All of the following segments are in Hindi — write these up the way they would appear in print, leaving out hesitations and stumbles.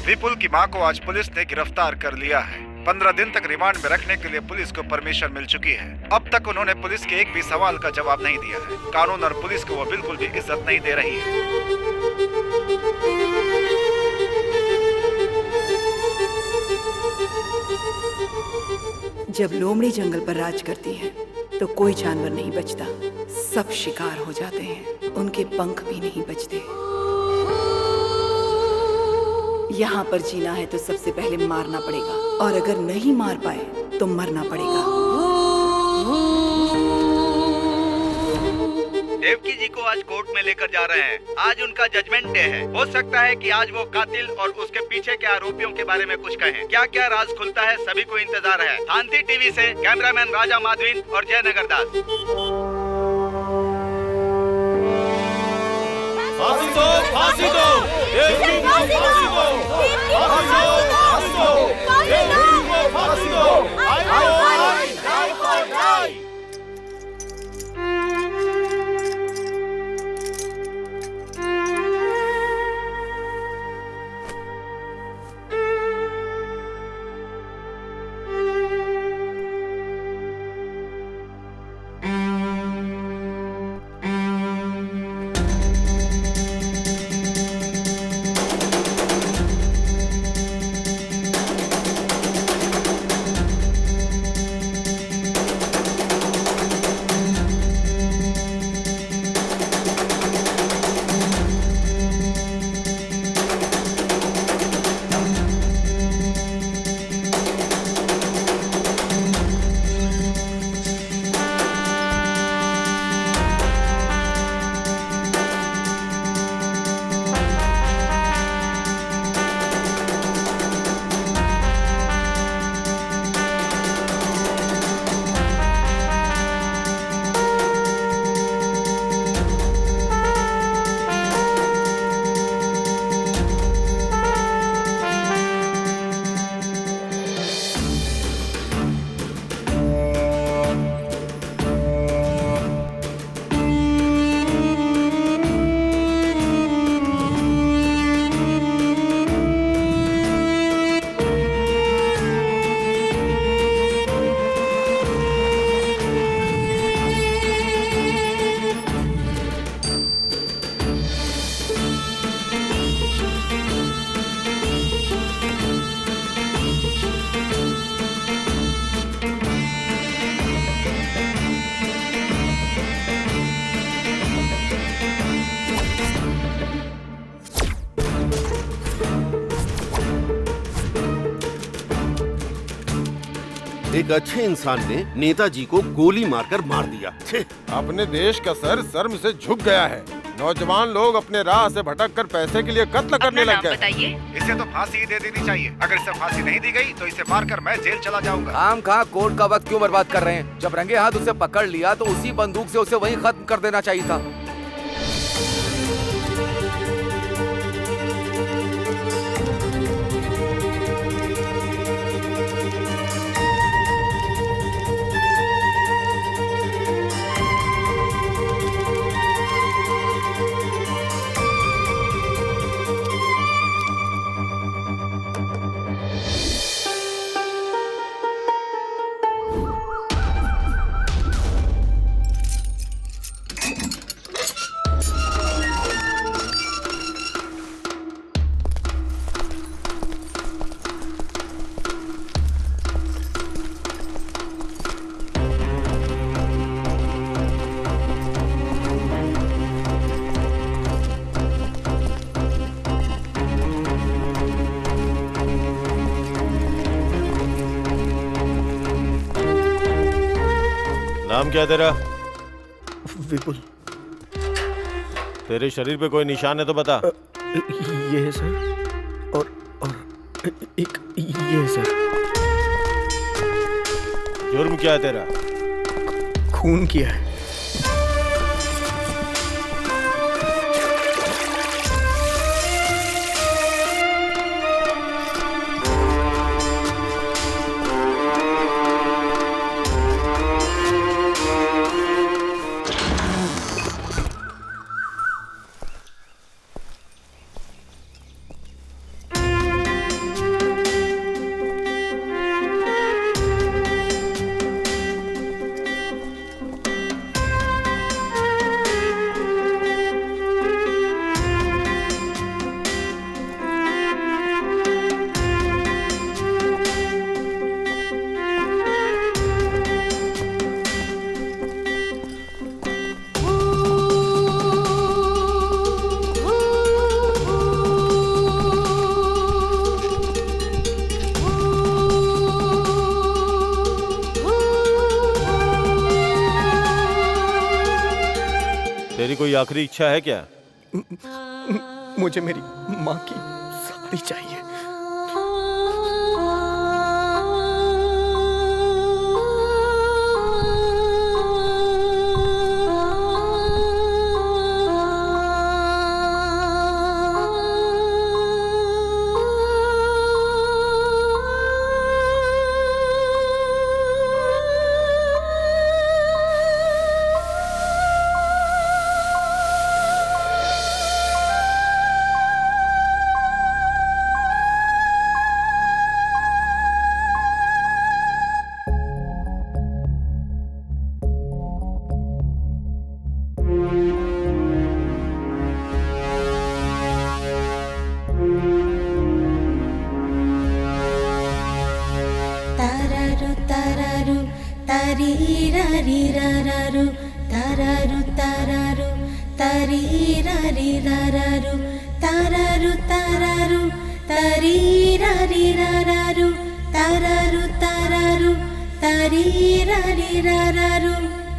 विपुल की मां को आज पुलिस ने गिरफ्तार कर लिया है। 15 दिन तक रिमांड में रखने के लिए पुलिस को परमिशन मिल चुकी है। अब तक उन्होंने पुलिस के एक भी सवाल का जवाब नहीं दिया है। कानून और पुलिस को वो बिल्कुल भी इज्जत नहीं दे रही है। जब लोमड़ी जंगल पर राज करती है तो कोई जानवर नहीं बचता, सब शिकार हो जाते हैं, उनके पंख भी नहीं बचते। यहाँ पर जीना है तो सबसे पहले मारना पड़ेगा, और अगर नहीं मार पाए तो मरना पड़ेगा। देवकी जी को आज कोर्ट में लेकर जा रहे हैं। आज उनका जजमेंट डे है। हो सकता है कि आज वो कातिल और उसके पीछे के आरोपियों के बारे में कुछ कहें। क्या क्या राज खुलता है, सभी को इंतजार है। शांति टीवी से कैमरामैन राजा माधवीन और जयनगर दास। फांसी दो, फांसी दो, देवकी को फांसी दो, फांसी दो, फांसी दो, देवकी को फांसी दो। एक अच्छे इंसान ने नेताजी को गोली मारकर मार दिया। अपने देश का सर शर्म से झुक गया है। नौजवान लोग अपने राह से भटककर पैसे के लिए कत्ल करने लग गए। इसे तो फांसी ही दे देनी चाहिए। अगर इसे फांसी नहीं दी गई तो इसे मारकर मैं जेल चला जाऊंगा। काम कहाँ कोर्ट का वक्त क्यों बर्बाद कर रहे हैं? जब रंगे हाथ उसे पकड़ लिया तो उसी बंदूक से उसे वहीं खत्म कर देना चाहिए था। नाम क्या तेरा? विपुल। तेरे शरीर पे कोई निशान है तो बता। ये है सर, और एक ये है सर। जुर्म क्या है तेरा? खून किया है। कोई आखिरी इच्छा है क्या? मुझे मेरी माँ की साड़ी चाहिए।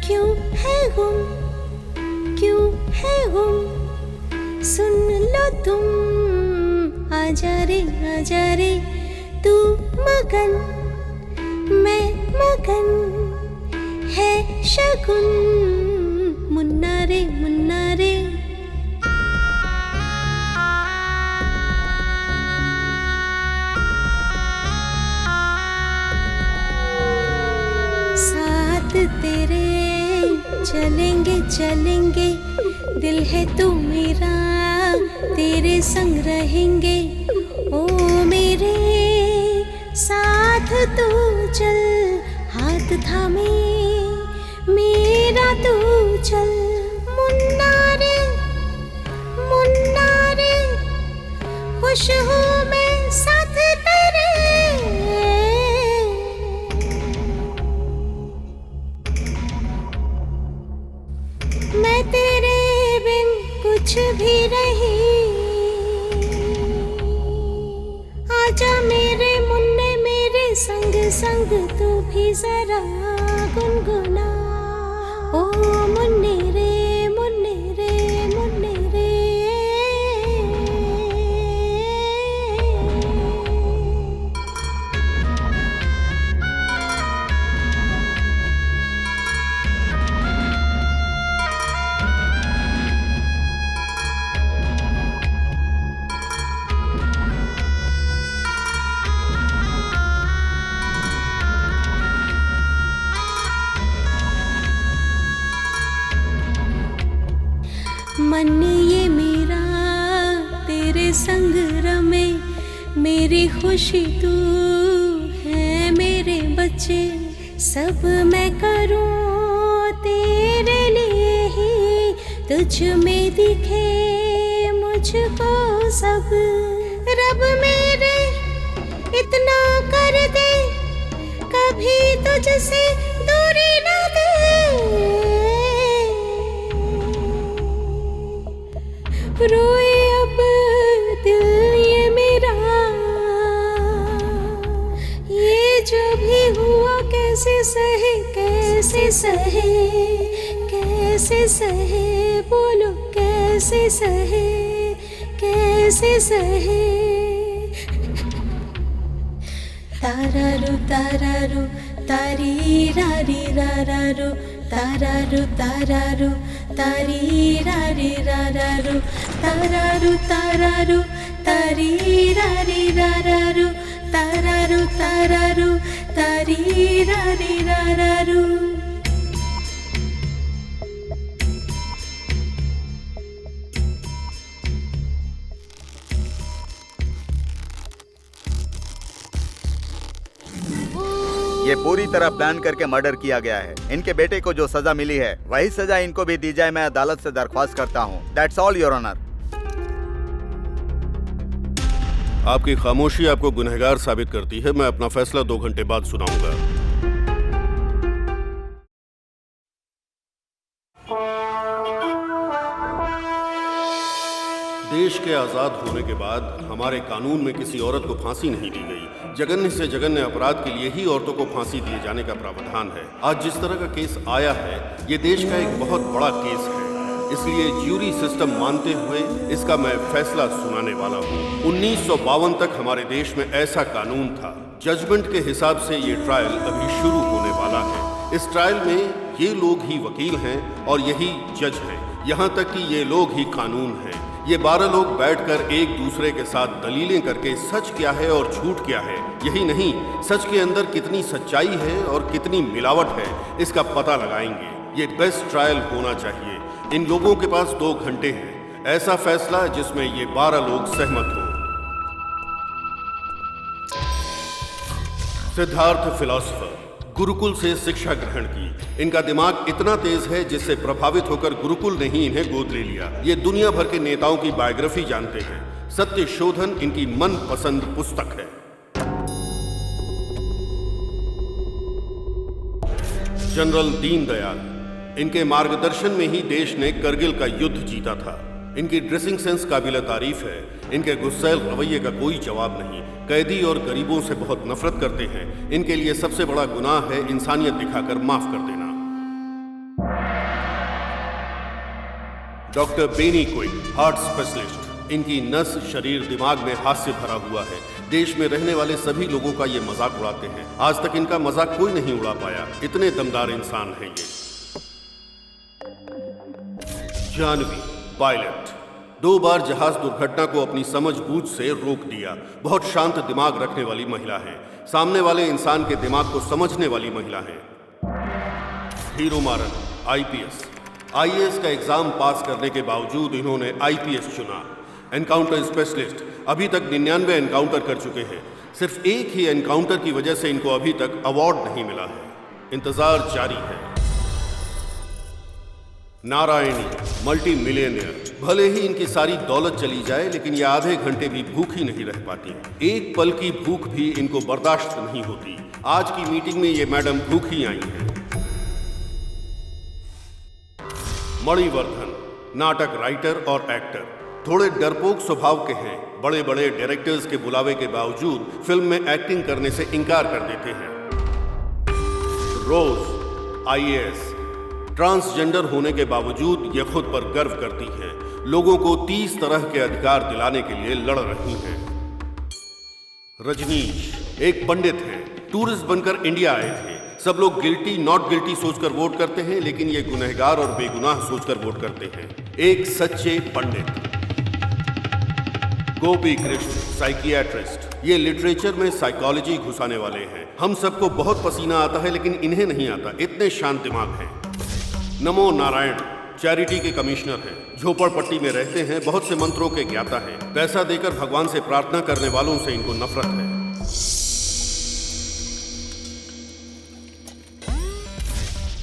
क्यों है गुम, क्यों है गुम, सुन लो तुम, आजा रे तू मगन, मैं मगन, है शगुन, मुन्ना रे मुन्ना रे। साथ तेरे चलेंगे चलेंगे, दिल है तू मेरा, तेरे संग रहेंगे। ओ मेरे साथ तू चल, हाथ थामे मेरा तू चल, मुन्ना रे खुश हूँ मैं साथ तेरे। मैं तेरे बिन कुछ भी नहीं, आजा मेरे मुन्ने मेरे संग संग तू भी जरा गुनगुना। ओ मुन्ने रे मुन्ने रे मुन्ने रे। मन ये मेरा तेरे संग रमे, मेरी खुशी तू है मेरे बच्चे, सब मैं करूं तेरे लिए ही, तुझ में दिखे मुझको सब। रब मेरे इतना कर दे, कभी तुझसे दूरी न दे। रोए अब दिल ये मेरा, ये जो भी हुआ कैसे सहे, कैसे सहे, कैसे सहे, बोलो कैसे सहे, कैसे सहे। तारारू तारारू तारी रारी रारारू, तारारू तारारू तारी रारी रारारू, तारारू तारारू तारी रारी रारारू, तारारू तारारू तारी रारी रारारू। ये पूरी तरह प्लान करके मर्डर किया गया है। इनके बेटे को जो सजा मिली है वही सजा इनको भी दी जाए, मैं अदालत से दरख्वास्त करता हूँ। That's all your honour. आपकी खामोशी आपको गुनहगार साबित करती है। मैं अपना फैसला 2 घंटे बाद सुनाऊंगा। देश के आजाद होने के बाद हमारे कानून में किसी औरत को फांसी नहीं दी गई। जघन्य से जघन्य अपराध के लिए ही औरतों को फांसी दिए जाने का प्रावधान है। आज जिस तरह का केस आया है, ये देश का एक बहुत बड़ा केस है। इसलिए ज्यूरी सिस्टम मानते हुए इसका मैं फैसला सुनाने वाला हूँ। 1952 तक हमारे देश में ऐसा कानून था। जजमेंट के हिसाब से ये ट्रायल अभी शुरू होने वाला है। इस ट्रायल में ये लोग ही वकील हैं और यही जज हैं। यहाँ तक कि ये लोग ही कानून हैं। ये 12 लोग बैठकर एक दूसरे के साथ दलीलें करके सच क्या है और झूठ क्या है, यही नहीं सच के अंदर कितनी सच्चाई है और कितनी मिलावट है, इसका पता लगाएंगे। ये बेस्ट ट्रायल होना चाहिए। इन लोगों के पास 2 घंटे हैं। ऐसा फैसला जिसमें ये 12 लोग सहमत हों। सिद्धार्थ फिलॉसफर, गुरुकुल से शिक्षा ग्रहण की। इनका दिमाग इतना तेज है जिससे प्रभावित होकर गुरुकुल ने ही इन्हें गोद ले लिया। ये दुनिया भर के नेताओं की बायोग्राफी जानते हैं। सत्य शोधन इनकी मनपसंद पुस्तक है। जनरल दीनदयाल, इनके मार्गदर्शन में ही देश ने करगिल का युद्ध जीता था। इनकी ड्रेसिंग सेंस काबिल तारीफ है। इनके गुस्सैल रवैये का कोई जवाब नहीं। कैदी और गरीबों से बहुत नफरत करते हैं। इनके लिए सबसे बड़ा गुनाह है इंसानियत दिखाकर माफ कर देना। Doctor Benny Quick, heart specialist. इनकी नस, शरीर, दिमाग में हास्य भरा हुआ है। देश में रहने वाले सभी लोगों का ये मजाक उड़ाते हैं। आज तक इनका मजाक कोई नहीं उड़ा पाया। इतने दमदार इंसान हैं ये। जानवी, पायलट, 2 बार जहाज दुर्घटना को अपनी समझबूझ से रोक दिया। बहुत शांत दिमाग रखने वाली महिला है। सामने वाले इंसान के दिमाग को समझने वाली महिला है। हीरो मारन, आईपीएस। आईएएस का एग्जाम पास करने के बावजूद इन्होंने आईपीएस चुना। एनकाउंटर स्पेशलिस्ट, अभी तक 99 एनकाउंटर कर चुके हैं। सिर्फ एक ही एनकाउंटर की वजह से इनको अभी तक अवार्ड नहीं मिला है। इंतजार जारी है। Narayani, multi millionaire. भले ही इनकी सारी दौलत चली जाए लेकिन ये आधे घंटे भी भूखी नहीं रह पाती। एक पल की भूख भी इनको बर्दाश्त नहीं होती। आज की मीटिंग में ये मैडम भूखी आई हैं। मणिवर्धन, नाटक राइटर और एक्टर। थोड़े डरपोक स्वभाव के हैं। बड़े बड़े डायरेक्टर्स के बुलावे के बावजूद फिल्म में एक्टिंग करने से इनकार कर देते हैं। रोज, आईएएस। ट्रांसजेंडर होने के बावजूद ये खुद पर गर्व करती हैं। लोगों को 30 तरह के अधिकार दिलाने के लिए लड़ रही हैं। रजनीश, एक पंडित हैं। टूरिस्ट बनकर इंडिया आए थे। सब लोग गिल्टी नॉट गिल्टी सोचकर वोट करते हैं लेकिन ये गुनहगार और बेगुनाह सोचकर वोट करते हैं। एक सच्चे पंडित। गोपी कृष्ण, साइकियाट्रिस्ट। ये लिटरेचर में साइकोलॉजी घुसाने वाले हैं। हम सबको बहुत पसीना आता है लेकिन इन्हें नहीं आता। इतने शांत दिमाग हैं। नमो नारायण, चैरिटी के कमिश्नर हैं। झोपड़पट्टी में रहते हैं। बहुत से मंत्रों के ज्ञाता हैं। पैसा देकर भगवान से प्रार्थना करने वालों से इनको नफरत है।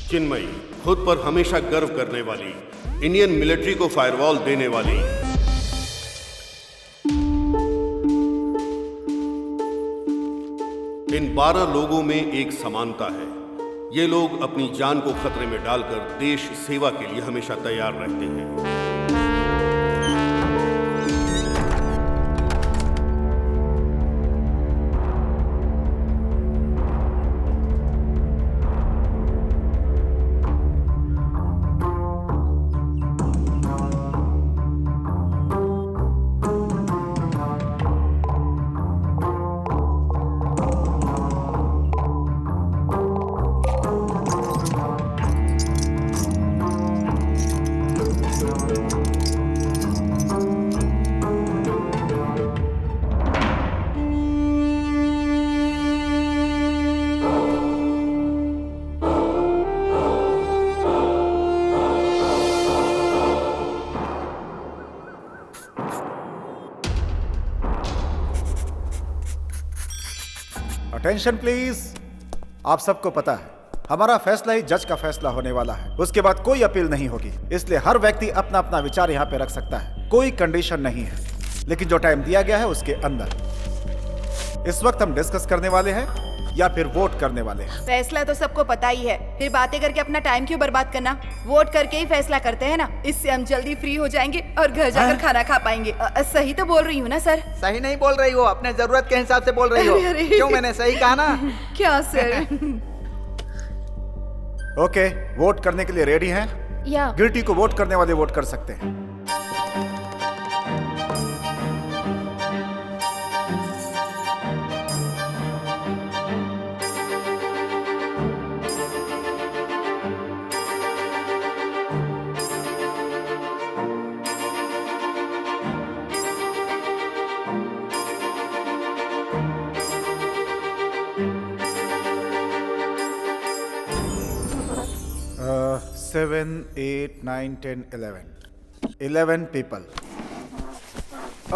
चिन्मयी, खुद पर हमेशा गर्व करने वाली। इंडियन मिलिट्री को फायरवॉल देने वाली। इन 12 लोगों में एक समानता है। ये लोग अपनी जान को खतरे में डालकर देश सेवा के लिए हमेशा तैयार रहते हैं। Attention please. आप सबको पता है हमारा फैसला ही जज का फैसला होने वाला है। उसके बाद कोई अपील नहीं होगी। इसलिए हर व्यक्ति अपना अपना विचार यहाँ पे रख सकता है। कोई कंडीशन नहीं है लेकिन जो टाइम दिया गया है उसके अंदर। इस वक्त हम डिस्कस करने वाले हैं या फिर वोट करने वाले हैं। फैसला तो सबको पता ही है, फिर बातें करके अपना टाइम क्यों बर्बाद करना। वोट करके ही फैसला करते हैं ना। इससे हम जल्दी फ्री हो जाएंगे और घर जाकर खाना खा पाएंगे। सही तो बोल रही हूँ ना सर? सही नहीं बोल रही हो, अपने जरूरत के हिसाब से बोल रही हो। क्यों, मैंने सही कहा ना? क्या सर? ओके, वोट करने के लिए रेडी हैं? या गिल्टी को वोट करने वाले वोट कर सकते हैं। Seven, 8, 9, 10, 11 people.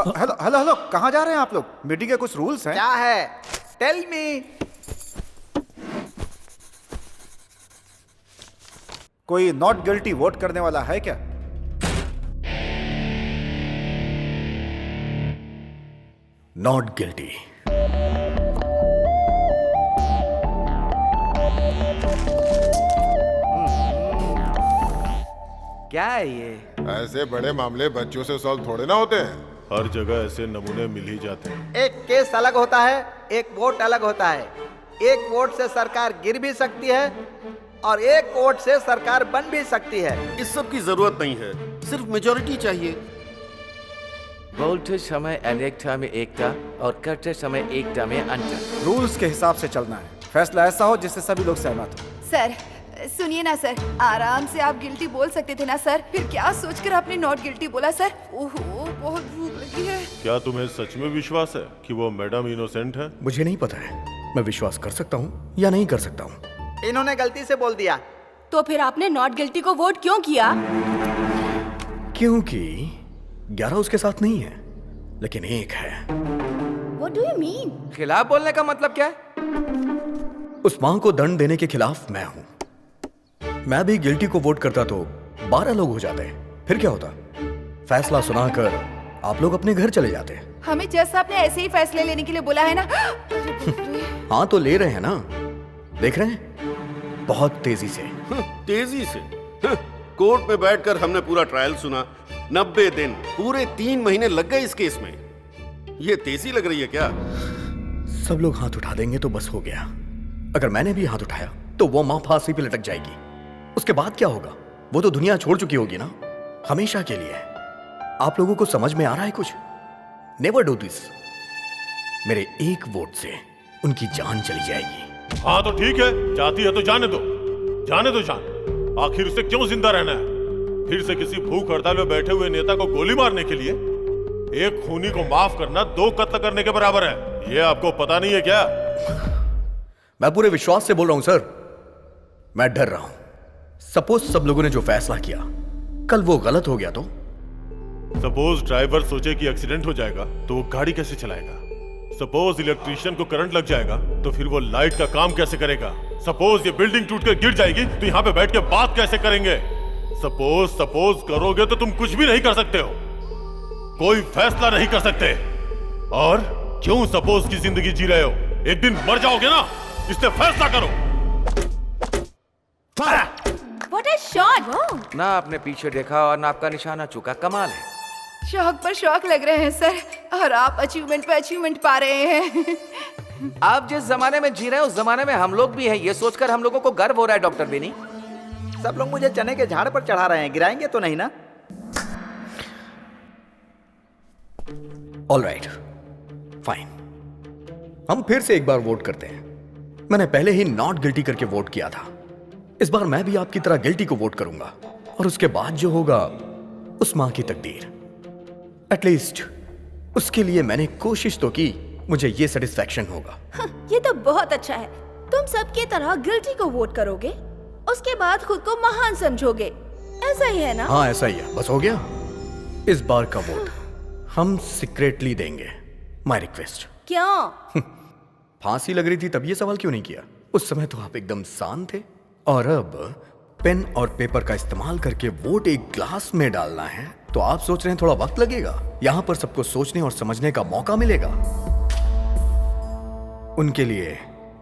Hello hello hello, कहाँ जा रहे हैं आप लोग? मीटिंग के कुछ रूल्स हैं। क्या है? Tell me. कोई नॉट गिल्टी वोट करने वाला है क्या? Not guilty. क्या है ये? ऐसे बड़े मामले बच्चों से सॉल्व थोड़े ना होते हैं। हर जगह ऐसे नमूने मिल ही जाते हैं। एक केस अलग होता है, एक वोट अलग होता है। एक वोट से सरकार गिर भी सकती है और एक वोट से सरकार बन भी सकती है। इस सब की जरूरत नहीं है, सिर्फ मेजॉरिटी चाहिए। बोलते समय अनेकता में एकता और करते समय एकता में अंतर। रूल्स के हिसाब से चलना है। फैसला ऐसा हो जिससे सभी लोग सहमत हो। सर सुनिए ना सर, आराम से आप गिल्टी बोल सकते थे ना सर। फिर क्या सोचकर आपने नॉट गिल्टी बोला सर? ओहो बहुत भूख लगी है। क्या तुम्हें सच में विश्वास है कि वो मैडम इनोसेंट है? मुझे नहीं पता है, मैं विश्वास कर सकता हूँ या नहीं कर सकता हूँ। इन्होंने गलती से बोल दिया। तो फिर आपने नॉट गिल्टी को वोट क्यों किया? क्योंकि 11 उसके साथ नहीं है, लेकिन एक है। What do you mean? खिलाफ बोलने का मतलब क्या है? उस मां को दंड देने के खिलाफ मैं हूं। मैं भी गिल्टी को वोट करता तो 12 लोग हो जाते, फिर क्या होता? फैसला सुनाकर आप लोग अपने घर चले जाते। हमें जस्ट आपने ऐसे ही फैसले लेने के लिए बोला है ना। हाँ तो ले रहे हैं ना, देख रहे हैं बहुत तेजी से। तेजी से? कोर्ट में बैठकर हमने पूरा ट्रायल सुना। 90 दिन, पूरे 3 महीने लग गए इस केस में। ये तेजी लग रही है क्या? सब लोग हाथ उठा देंगे तो बस हो गया। अगर मैंने भी हाथ उठाया तो वो मां फांसी पे लटक जाएगी। उसके बाद क्या होगा? वो तो दुनिया छोड़ चुकी होगी ना, हमेशा के लिए। आप लोगों को समझ में आ रहा है कुछ? Never do this. मेरे एक वोट से उनकी जान चली जाएगी। हाँ तो ठीक है, चाहती है तो जाने दो, जाने दो जान। आखिर उसे क्यों जिंदा रहना है? फिर से किसी भूख हड़ताल में बैठे हुए नेता को गोली मारने के लिए? एक खूनी को माफ करना 2 कत्ल करने के बराबर है। ये आपको पता नहीं है क्या? मैं पूरे विश्वास से बोल रहा हूं सर, मैं डर रहा हूं। सपोज सब लोगों ने जो फैसला किया कल वो गलत हो गया तो? सपोज ड्राइवर सोचे कि एक्सीडेंट हो जाएगा तो वो गाड़ी कैसे चलाएगा? सपोज इलेक्ट्रिशियन को करंट लग जाएगा तो फिर वो लाइट का काम कैसे करेगा? सपोज ये बिल्डिंग टूटकर गिर जाएगी तो यहाँ पे बैठ के बात कैसे करेंगे? सपोज करोगे तो तुम कुछ भी नहीं कर सकते हो, कोई फैसला नहीं कर सकते। और क्यों सपोज की जिंदगी जी रहे हो? एक दिन मर जाओगे ना, इससे फैसला करो। What a shot! ना आपने पीछे देखा और ना आपका निशाना चुका, कमाल है। शौक पर शौक लग रहे हैं सर, और आप अचीवमेंट पे अचीवमेंट पा रहे हैं। आप जिस जमाने में जी रहे हैं उस जमाने में हम लोग भी हैं, ये सोचकर हम लोगों को गर्व हो रहा है डॉक्टर बेनी। सब लोग मुझे चने के झाड़ पर चढ़ा रहे हैं, गिराएंगे तो नहीं ना? All right, fine. हम फिर से एक बार वोट करते हैं। मैंने पहले ही नॉट गिल्टी करके वोट किया था। इस बार मैं भी आपकी तरह गिल्टी को वोट करूंगा, और उसके बाद जो होगा उस मां की तकदीर। एटलीस्ट उसके लिए मैंने कोशिश तो की, मुझे ये सेटिस्फैक्शन होगा। ये तो बहुत अच्छा है। तुम सबकी तरह गिल्टी को वोट करोगे, उसके बाद खुद को महान समझोगे, ऐसा ही है ना? हाँ ऐसा ही है, बस हो गया। इस बार का वोट हम सीक्रेटली देंगे। My request. क्यों? फांसी लग रही थी तब ये सवाल क्यों नहीं किया? उस समय तो आप एकदम शांत थे। और अब पेन और पेपर का इस्तेमाल करके वोट एक ग्लास में डालना है तो आप सोच रहे हैं थोड़ा वक्त लगेगा? यहां पर सबको सोचने और समझने का मौका मिलेगा। उनके लिए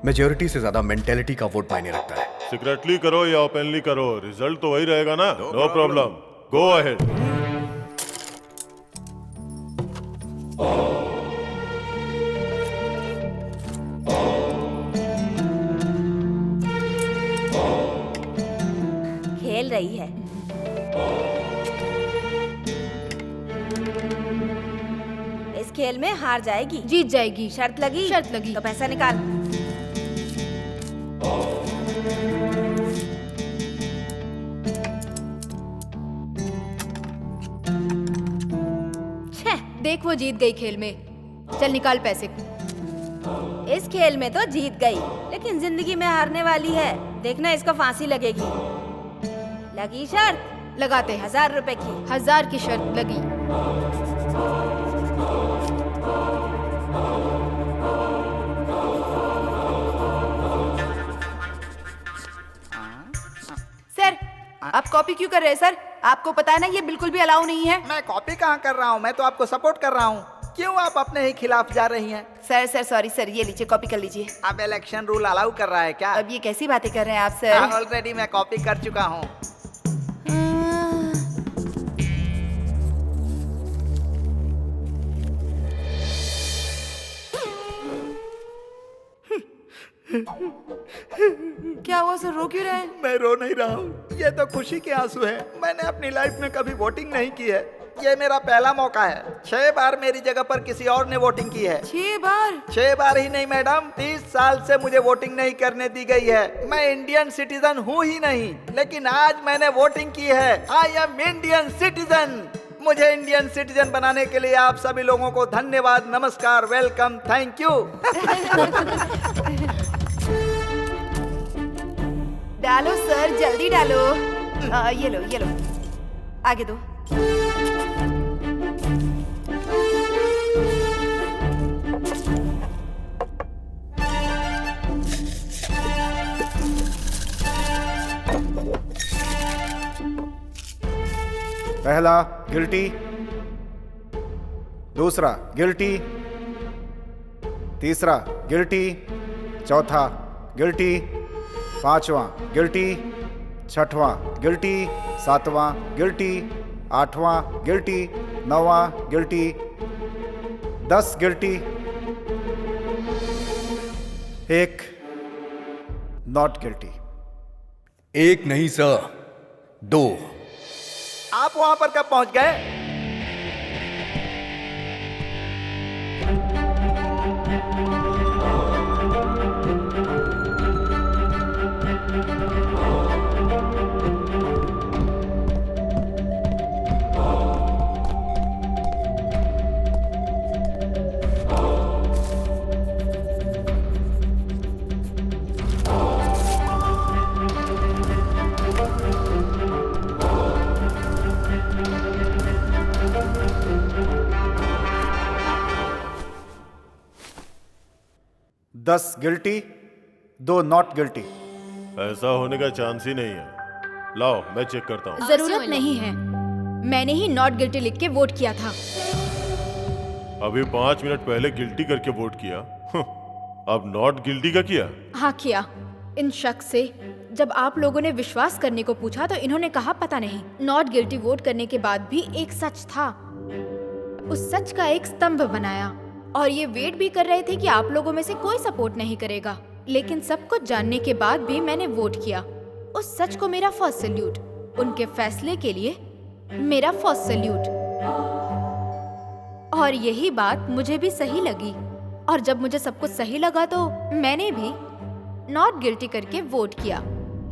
मेजॉरिटी से ज्यादा मेंटेलिटी का वोट मायने रखता है। सीक्रेटली करो या ओपनली करो, रिजल्ट तो वही रहेगा ना। No problem, go ahead. खेल रही है। इस खेल में हार जाएगी, जीत जाएगी। शर्त लगी? शर्त लगी। तो पैसा निकाल। देख वो जीत गई खेल में। चल निकाल पैसे। इस खेल में तो जीत गई, लेकिन जिंदगी में हारने वाली है। देखना इसको फांसी लगेगी। लगी शर्त? लगाते हैं। 1000 रुपए की। 1000 की शर्त लगी। सर, आप कॉपी क्यों कर रहे हैं सर? आपको पता है ना ये बिल्कुल भी अलाउ नहीं है। मैं कॉपी कहाँ कर रहा हूँ, मैं तो आपको सपोर्ट कर रहा हूँ। क्यों आप अपने ही खिलाफ जा रही हैं? सर सॉरी सर, ये लीजिए कॉपी कर लीजिए। अब इलेक्शन रूल अलाउ कर रहा है क्या? अब ये कैसी बातें कर रहे हैं आप सर? ऑलरेडी मैं कॉपी कर चुका हूँ। क्या हुआ सर, रो क्यों रहे हैं? मैं रो नहीं रहा हूँ, ये तो खुशी के आंसू है। मैंने अपनी लाइफ में कभी वोटिंग नहीं की है, ये मेरा पहला मौका है। 6 बार मेरी जगह पर किसी और ने वोटिंग की है। 6 बार? 6 बार ही नहीं मैडम, 30 साल से मुझे वोटिंग नहीं करने दी गई है। मैं इंडियन सिटीजन हूँ ही नहीं, लेकिन आज मैंने वोटिंग की है। I am Indian citizen. मुझे इंडियन सिटीजन बनाने के लिए आप सभी लोगों को धन्यवाद, नमस्कार, वेलकम, थैंक यू। डालो सर, जल्दी डालो। ये लो, आगे दो। पहला गिल्टी, दूसरा गिल्टी, तीसरा गिल्टी, चौथा गिल्टी, पांचवा गिल्टी, छठवां गिल्टी, सातवां गिल्टी, आठवां गिल्टी, नौवां गिल्टी, 10 गिल्टी, 1 नॉट गिल्टी। 1 नहीं सर, 2। आप वहां पर कब पहुंच गए? दस गिल्टी, 2 नॉट गिल्टी। ऐसा होने का चांस ही नहीं है। लाओ मैं चेक करता हूँ। जरूरत नहीं है, मैंने ही नॉट गिल्टी लिख के वोट किया था। अभी 5 मिनट पहले गिल्टी करके वोट किया, अब नॉट गिल्टी का किया? हाँ किया। इन शख्स से जब आप लोगों ने विश्वास करने को पूछा तो इन्होंने कहा पता नहीं। नॉट गिल्टी वोट करने के बाद भी एक सच था, उस सच का एक स्तंभ बनाया और ये वेट भी कर रहे थे कि आप लोगों में से कोई सपोर्ट नहीं करेगा। लेकिन सब कुछ जानने के बाद भी मैंने वोट किया। उस सच को मेरा फर्स्ट सैल्यूट, उनके फैसले के लिए मेरा फर्स्ट सैल्यूट। और यही बात मुझे भी सही लगी, और जब मुझे सब कुछ सही लगा तो मैंने भी नॉट गिल्टी करके वोट किया।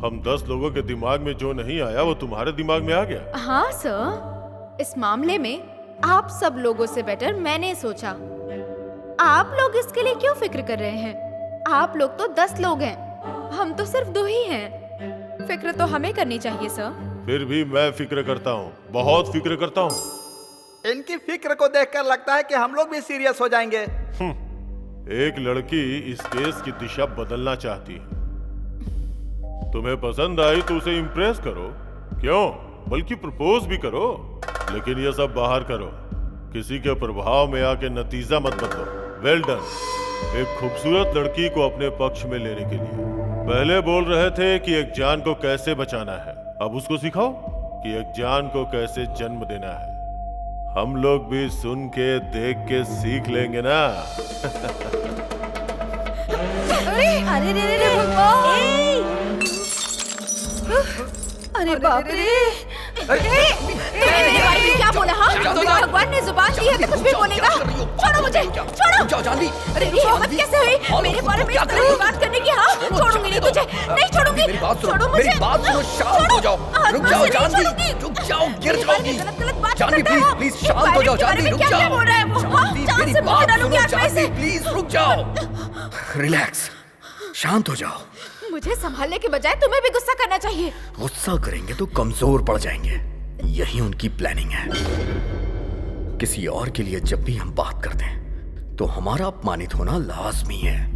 हम 10 लोगों के दिमाग में जो नहीं आया वो तुम्हारे दिमाग में आ गया? हाँ सर, इस मामले में आप सब लोगों से बेटर मैंने सोचा। आप लोग इसके लिए क्यों फिक्र कर रहे हैं? आप लोग तो 10 लोग हैं, हम तो सिर्फ 2 ही हैं। फिक्र तो हमें करनी चाहिए सर। फिर भी मैं फिक्र करता हूँ, बहुत फिक्र करता हूँ। इनकी फिक्र को देखकर लगता है कि हम लोग भी सीरियस हो जाएंगे। एक लड़की इस केस की दिशा बदलना चाहती है। तुम्हें पसंद आई तो उसे इम्प्रेस करो, क्यों बल्कि प्रपोज भी करो। लेकिन ये सब बाहर करो, किसी के प्रभाव में आके नतीजा मत बदलो। Well done. एक खूबसूरत लड़की को अपने पक्ष में लेने के लिए पहले बोल रहे थे कि एक जान को कैसे बचाना है, अब उसको सिखाओ कि एक जान को कैसे जन्म देना है। हम लोग भी सुन के देख के सीख लेंगे ना। अरे रे रे भगवान! अरे बाप रे! मेरे बारे में क्या बोला? हाँ, भगवान ने जुबान दी है तो कुछ भी बोलेगा। छोड़ो मुझे, छोड़ो। जानवी, अरे ये हिम्मत कैसे हुई मेरे बारे में इस तरह की बात करने की? हाँ, छोड़ूंगी नहीं तुझे, नहीं छोड़ूंगी। छोड़ो मुझे, मेरी बात सुनो, शांत हो जाओ। रुक जाओ जानवी, रुक जाओ, गिर जाओगी। जानवी प्लीज प्लीज शांत हो जाओ। जानवी रुक जाओ। बोल रहा है वो? जानवी मेरी बात सुनो। जानवी प्लीज रुक जाओ। रिलैक्स, शांत हो जाओ। मुझे संभालने के बजाय तुम्हें भी गुस्सा करना चाहिए। गुस्सा करेंगे तो कमजोर पड़ जाएंगे, यही उनकी प्लानिंग है। किसी और के लिए जब भी हम बात करते हैं तो हमारा अपमानित होना लाजमी है।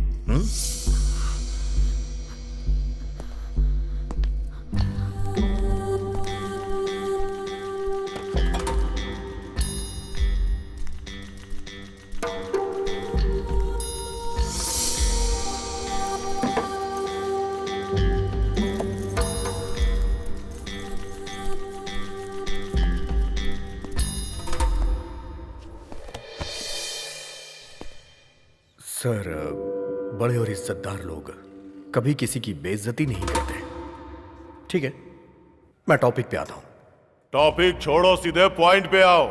सर, बड़े और इज्जतदार लोग कभी किसी की बेइज्जती नहीं करते। ठीक है, मैं टॉपिक पे आता हूं। टॉपिक छोड़ो, सीधे पॉइंट पे आओ।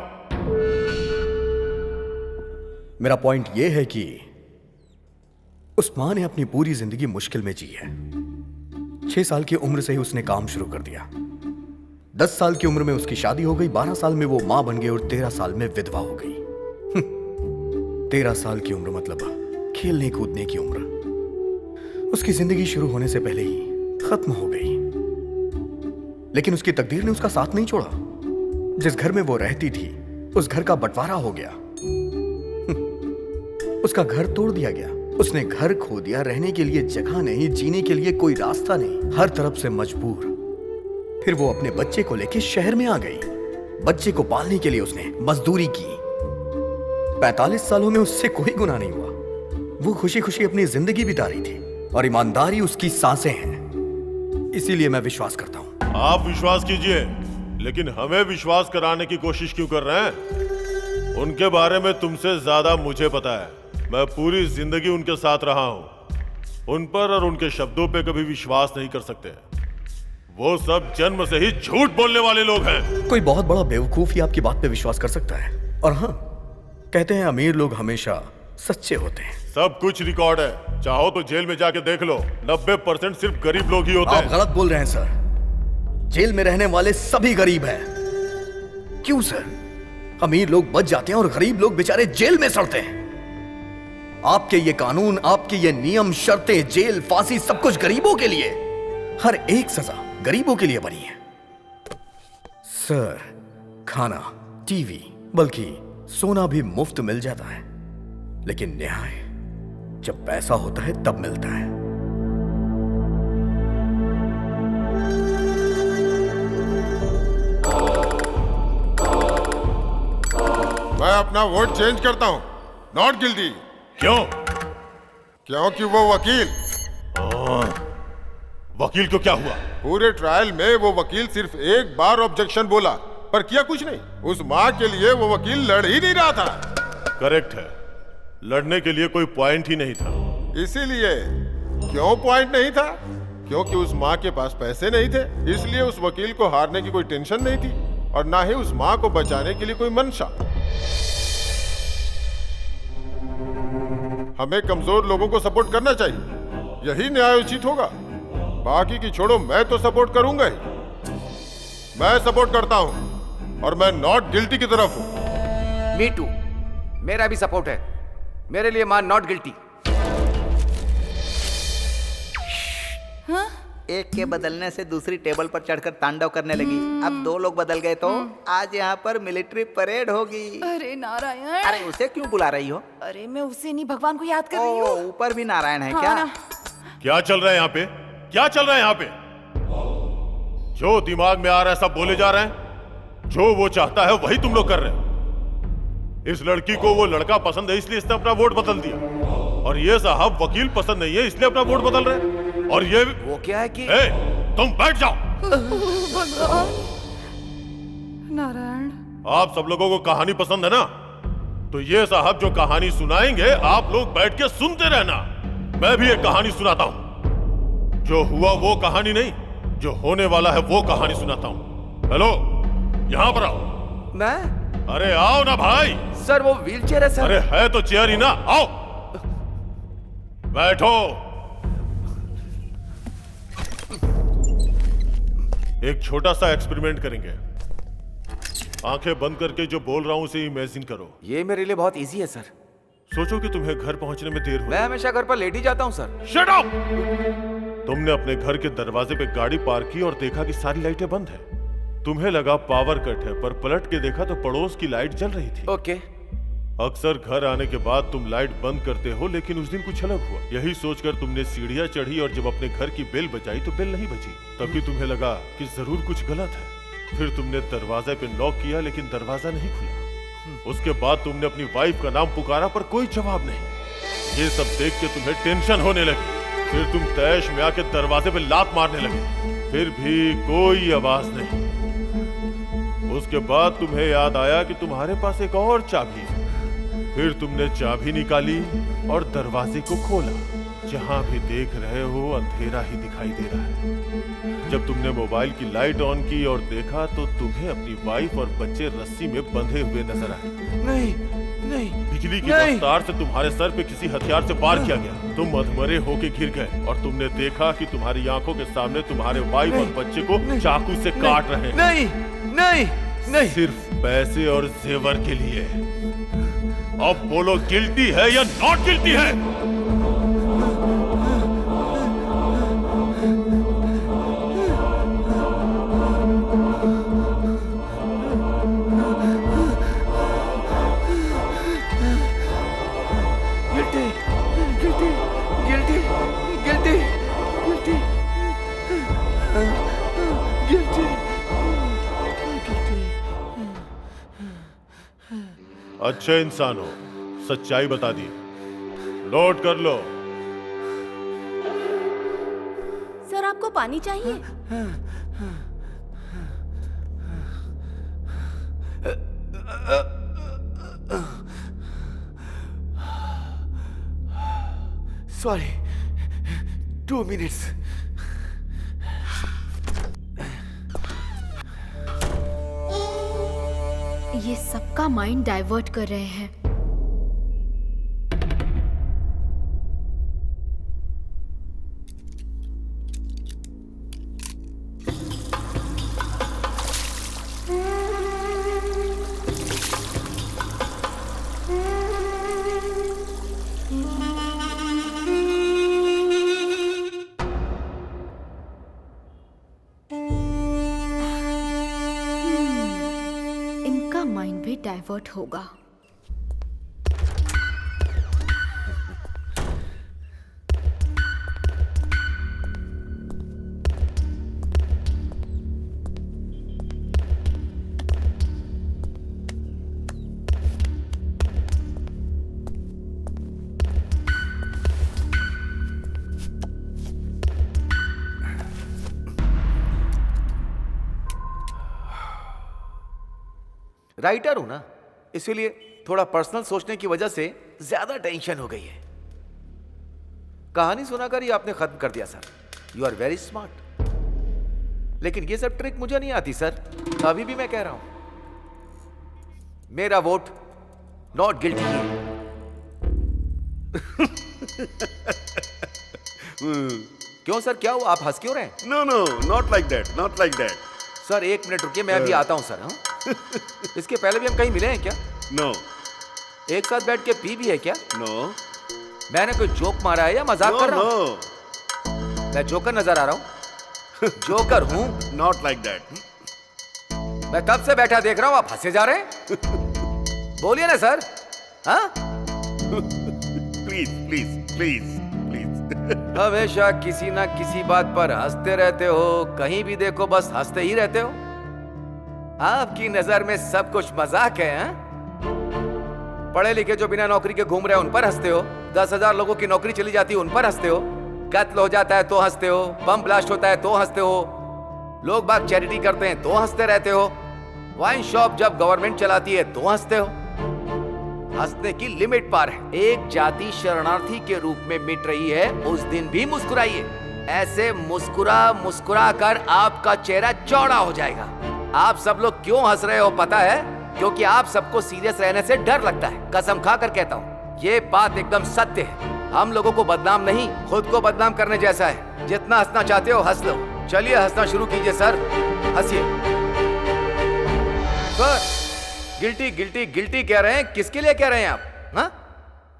मेरा पॉइंट यह है कि उस मां ने अपनी पूरी जिंदगी मुश्किल में जी है। 6 साल की उम्र से ही उसने काम शुरू कर दिया। 10 साल की उम्र में उसकी शादी हो गई, 12 साल में वो मां बन गई और 13 साल में विधवा हो गई। 13 साल की उम्र मतलब खेलने कूदने की उम्र। उसकी जिंदगी शुरू होने से पहले ही खत्म हो गई। लेकिन उसकी तकदीर ने उसका साथ नहीं छोड़ा। जिस घर में वो रहती थी उस घर का बंटवारा हो गया। उसका घर तोड़ दिया गया। उसने घर खो दिया। रहने के लिए जगह नहीं, जीने के लिए कोई रास्ता नहीं, हर तरफ से मजबूर। फिर वो अपने बच्चे को लेकर शहर में आ गई। बच्चे को पालने के लिए उसने मजदूरी की। 45 सालों में उससे कोई गुनाह नहीं हुआ। वो खुशी खुशी अपनी जिंदगी बिता रही थी और ईमानदारी उसकी सांसें हैं। इसीलिए मैं विश्वास करता हूं। आप विश्वास कीजिए, लेकिन हमें विश्वास कराने की कोशिश क्यों कर रहे हैं? उनके बारे में तुमसे ज्यादा मुझे पता है। मैं पूरी जिंदगी उनके साथ रहा हूं। उन पर और उनके शब्दों पे कभी विश्वास नहीं कर सकते। वो सब जन्म से ही झूठ बोलने वाले लोग हैं। कोई बहुत बड़ा बेवकूफ ही आपकी बात पे विश्वास कर सकता है। और हाँ, कहते हैं अमीर लोग हमेशा सच्चे होते हैं। सब कुछ रिकॉर्ड है, चाहो तो जेल में जाके देख लो। 90% सिर्फ गरीब लोग ही होते हैं। आप गलत बोल रहे हैं सर। जेल में रहने वाले सभी गरीब हैं। क्यों सर? अमीर लोग बच जाते हैं और गरीब लोग बेचारे जेल में सड़ते हैं। आपके ये कानून, आपके ये नियम, शर्तें, जेल, फांसी, सब कुछ गरीबों के लिए। हर एक सजा गरीबों के लिए बनी है। सर, खाना, टीवी, बल्कि सोना भी मुफ्त मिल जाता है। लेकिन न्याय जब पैसा होता है तब मिलता है। मैं अपना वोट चेंज करता हूं। Not guilty. क्यों? क्योंकि वो वकील। वकील को क्या हुआ? पूरे ट्रायल में वो वकील सिर्फ एक बार ऑब्जेक्शन बोला, पर किया कुछ नहीं। उस माँ के लिए वो वकील लड़ ही नहीं रहा था। करेक्ट है, लड़ने के लिए कोई पॉइंट ही नहीं था। इसीलिए। क्यों पॉइंट नहीं था? क्योंकि उस माँ के पास पैसे नहीं थे। इसलिए उस वकील को हारने की कोई टेंशन नहीं थी और ना ही उस माँ को बचाने के लिए कोई मंशा। हमें कमजोर लोगों को सपोर्ट करना चाहिए, यही न्यायोचित होगा। बाकी की छोड़ो, मैं तो सपोर्ट करूंगा ही। मैं सपोर्ट करता हूं और मैं नॉट गिल्टी की तरफ हूं। मी टू, मेरा भी सपोर्ट है। मेरे लिए मान नॉट गिल्टी। हाँ? एक के बदलने से दूसरी टेबल पर चढ़कर तांडव करने लगी। अब 2 लोग बदल गए तो आज यहाँ पर मिलिट्री परेड होगी। अरे नारायण! अरे उसे क्यों बुला रही हो? अरे मैं उसे नहीं, भगवान को याद कर रही हूँ। ऊपर भी नारायण है। हाँ, क्या ना। क्या चल रहा है यहाँ पे? क्या चल रहा है यहाँ पे? जो दिमाग में आ रहा है सब बोले जा रहे हैं। जो वो चाहता है वही तुम लोग कर रहे हो। इस लड़की को वो लड़का पसंद है इसलिए इसने अपना वोट बदल दिया, और ये साहब वकील पसंद नहीं है इसलिए अपना वोट बदल रहे हैं। और ये वो क्या है कि तुम बैठ जाओ। भगवान! नारायण, आप सब लोगों को कहानी पसंद है ना? तो ये साहब जो कहानी सुनाएंगे आप लोग बैठ के सुनते रहना। मैं भी एक कहानी सुनाता हूं। जो हुआ वो कहानी नहीं, जो होने वाला है वो कहानी सुनाता हूं। हेलो, यहाँ पर आओ। मैं? अरे आओ ना भाई। सर वो व्हीलचेयर है सर। अरे है तो चेयर ही ना, आओ बैठो। एक छोटा सा एक्सपेरिमेंट करेंगे। आंखें बंद करके जो बोल रहा हूं उसे इमेजिन करो। ये मेरे लिए बहुत इजी है सर। सोचो कि तुम्हें घर पहुंचने में देर हो। मैं हमेशा घर पर लेट ही जाता हूं सर। Shut up! तुमने अपने घर के दरवाजे पे गाड़ी पार्क की और देखा कि सारी लाइटें बंद हैं। तुम्हें लगा पावर कट है, पर पलट के देखा तो पड़ोस की लाइट जल रही थी। ओके। अक्सर घर आने के बाद तुम लाइट बंद करते हो, लेकिन उस दिन कुछ अलग हुआ। यही सोचकर तुमने सीढ़ियां चढ़ी और जब अपने घर की बेल बजाई तो बेल नहीं बजी। तभी तुम्हें लगा कि जरूर कुछ गलत है। फिर तुमने दरवाजे पे नॉक किया, लेकिन दरवाजा नहीं खुला। उसके बाद तुमने अपनी वाइफ का नाम पुकारा, पर कोई जवाब नहीं। ये सब देख के तुम्हें टेंशन होने लगी। फिर तुम तैश में आके दरवाजे पे लात मारने लगे, फिर भी कोई आवाज नहीं। उसके बाद तुम्हें याद आया कि तुम्हारे पास एक और चाबी है। फिर तुमने चाबी निकाली और दरवाजे को खोला। जहां भी देख रहे हो अंधेरा ही दिखाई दे रहा है। जब तुमने मोबाइल की लाइट ऑन की और देखा तो तुम्हें अपनी वाइफ और बच्चे रस्सी में बंधे हुए नजर आए। नहीं नहीं, बिजली की रफ्तार से तुम्हारे सर पे किसी हथियार से वार किया गया। तुम अधमरे होके गिर गए और तुमने देखा कि तुम्हारी आंखों के सामने तुम्हारे वाइफ और बच्चे को चाकू से काट रहे हैं। नहीं नहीं नहीं, सिर्फ पैसे और जेवर के लिए। अब बोलो, गिल्टी है या नॉट गिल्टी है? Guilty guilty guilty guilty guilty guilty. अच्छे इंसान हो, सच्चाई बता दी। नोट कर लो। सर आपको पानी चाहिए? Sorry, 2 minutes. ये सबका माइंड डाइवर्ट कर रहे हैं। इनका माइंड भी डाइवर्ट होगा। राइटर हूं ना, इसीलिए थोड़ा पर्सनल सोचने की वजह से ज्यादा टेंशन हो गई है। कहानी सुनाकर ही आपने खत्म कर दिया sir. You are very smart. लेकिन ये सब ट्रिक मुझे नहीं आती सर। अभी भी मैं कह रहा हूं, मेरा वोट नॉट गिल्टी है। क्यों सर, क्या हुआ? आप हंस क्यों रहे हैं? No no, not like that, not like that. Sir 1 minute रुकिए, मैं अभी आता हूं सर। हाँ? इसके पहले भी हम कहीं मिले हैं क्या? नो। एक साथ बैठ के पी भी है क्या? नो। मैंने कोई जोक मारा है या मजाक कर रहा हूं? मैं जोकर नजर आ रहा हूं? जोकर हूं? Not like that. मैं कब से बैठा देख रहा हूं, आप हंसे जा रहे हैं। बोलिए ना सर। हाँ? Please please please please. हमेशा किसी ना किसी बात पर हंसते रहते हो, कहीं भी देखो बस हंसते ही रहते हो। आपकी नजर में सब कुछ मजाक है। हाँ? पढ़े लिखे जो बिना नौकरी के घूम रहे हैं उन पर हंसते हो। 10,000 लोगों की नौकरी चली जाती है उन पर हंसते हो। कत्ल हो जाता है तो हंसते हो। बम ब्लास्ट होता है तो हंसते हो। लोग बाग चैरिटी करते हैं तो हंसते रहते हो। वाइन शॉप जब गवर्नमेंट चलाती है तो हंसते हो। हंसने की लिमिट पार है। एक जाति शरणार्थी के रूप में मिट रही है, उस दिन भी मुस्कुराइए। ऐसे मुस्कुरा मुस्कुरा कर आपका चेहरा चौड़ा हो जाएगा। आप सब लोग क्यों हंस रहे हो पता है? क्योंकि आप सबको सीरियस रहने से डर लगता है। कसम खाकर कहता हूँ, ये बात एकदम सत्य है। हम लोगों को बदनाम नहीं, खुद को बदनाम करने जैसा है। जितना हंसना चाहते हो हंस लो। चलिए हंसना शुरू कीजिए सर, हंसिए। सर, गिल्टी गिल्टी गिल्टी कह रहे हैं, किसके लिए कह रहे हैं आप? हाँ?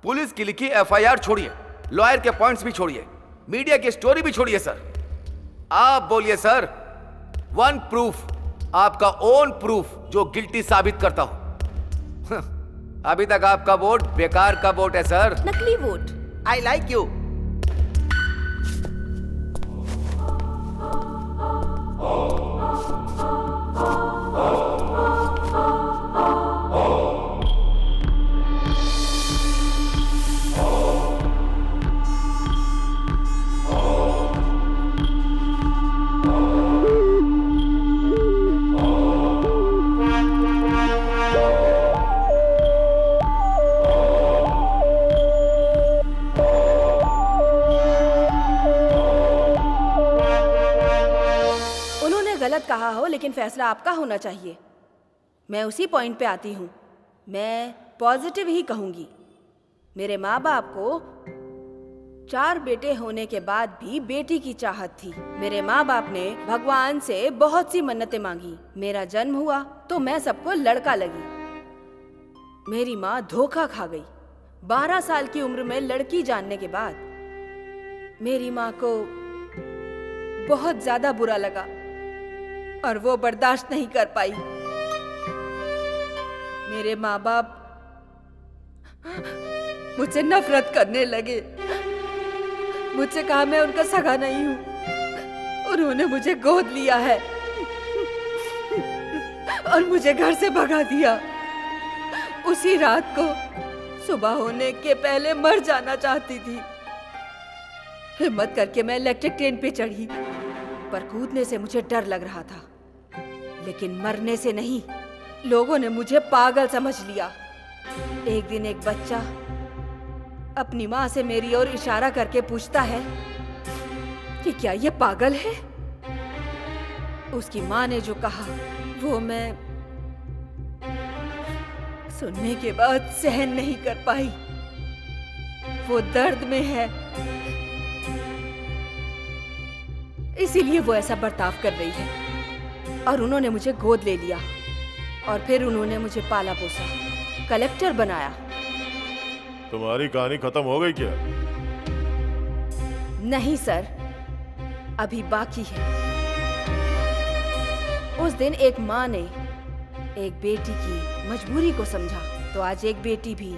पुलिस की लिखी एफआईआर छोड़िए, लॉयर के पॉइंट्स भी छोड़िए, मीडिया की स्टोरी भी छोड़िए सर। आप बोलिए सर, वन प्रूफ, आपका ओन प्रूफ जो गिल्टी साबित करता हो। अभी तक आपका वोट बेकार का वोट है सर। नकली वोट। I like you. कहा हो, लेकिन फैसला आपका होना चाहिए। मैं उसी पॉइंट पे आती हूँ। मैं पॉजिटिव ही कहूँगी। मेरे माँ बाप को 4 बेटे होने के बाद भी बेटी की चाहत थी। मेरे माँ बाप ने भगवान से बहुत सी मन्नतें मांगी। मेरा जन्म हुआ तो मैं सबको लड़का लगी। मेरी माँ धोखा खा गई। 12 साल की उम्र में लड़की जानने के बाद मेरी माँ को बहुत ज्यादा बुरा लगा और वो बर्दाश्त नहीं कर पाई। मेरे माँ बाप मुझसे नफरत करने लगे। मुझसे कहा मैं उनका सगा नहीं हूँ। उन्होंने मुझे गोद लिया है और मुझे घर से भगा दिया। उसी रात को सुबह होने के पहले मर जाना चाहती थी। हिम्मत करके मैं इलेक्ट्रिक ट्रेन पे चढ़ी, पर कूदने से मुझे डर लग रहा था, लेकिन मरने से नहीं। लोगों ने मुझे पागल समझ लिया। एक दिन एक बच्चा अपनी माँ से मेरी ओर इशारा करके पूछता है कि क्या ये पागल है। उसकी माँ ने जो कहा वो मैं सुनने के बाद सहन नहीं कर पाई। वो दर्द में है, इसीलिए वो ऐसा बर्ताव कर रही है। और उन्होंने मुझे गोद ले लिया और फिर उन्होंने मुझे पाला पोसा, कलेक्टर बनाया। तुम्हारी कहानी खत्म हो गई क्या? नहीं सर, अभी बाकी है। उस दिन एक माँ ने एक बेटी की मजबूरी को समझा, तो आज एक बेटी भी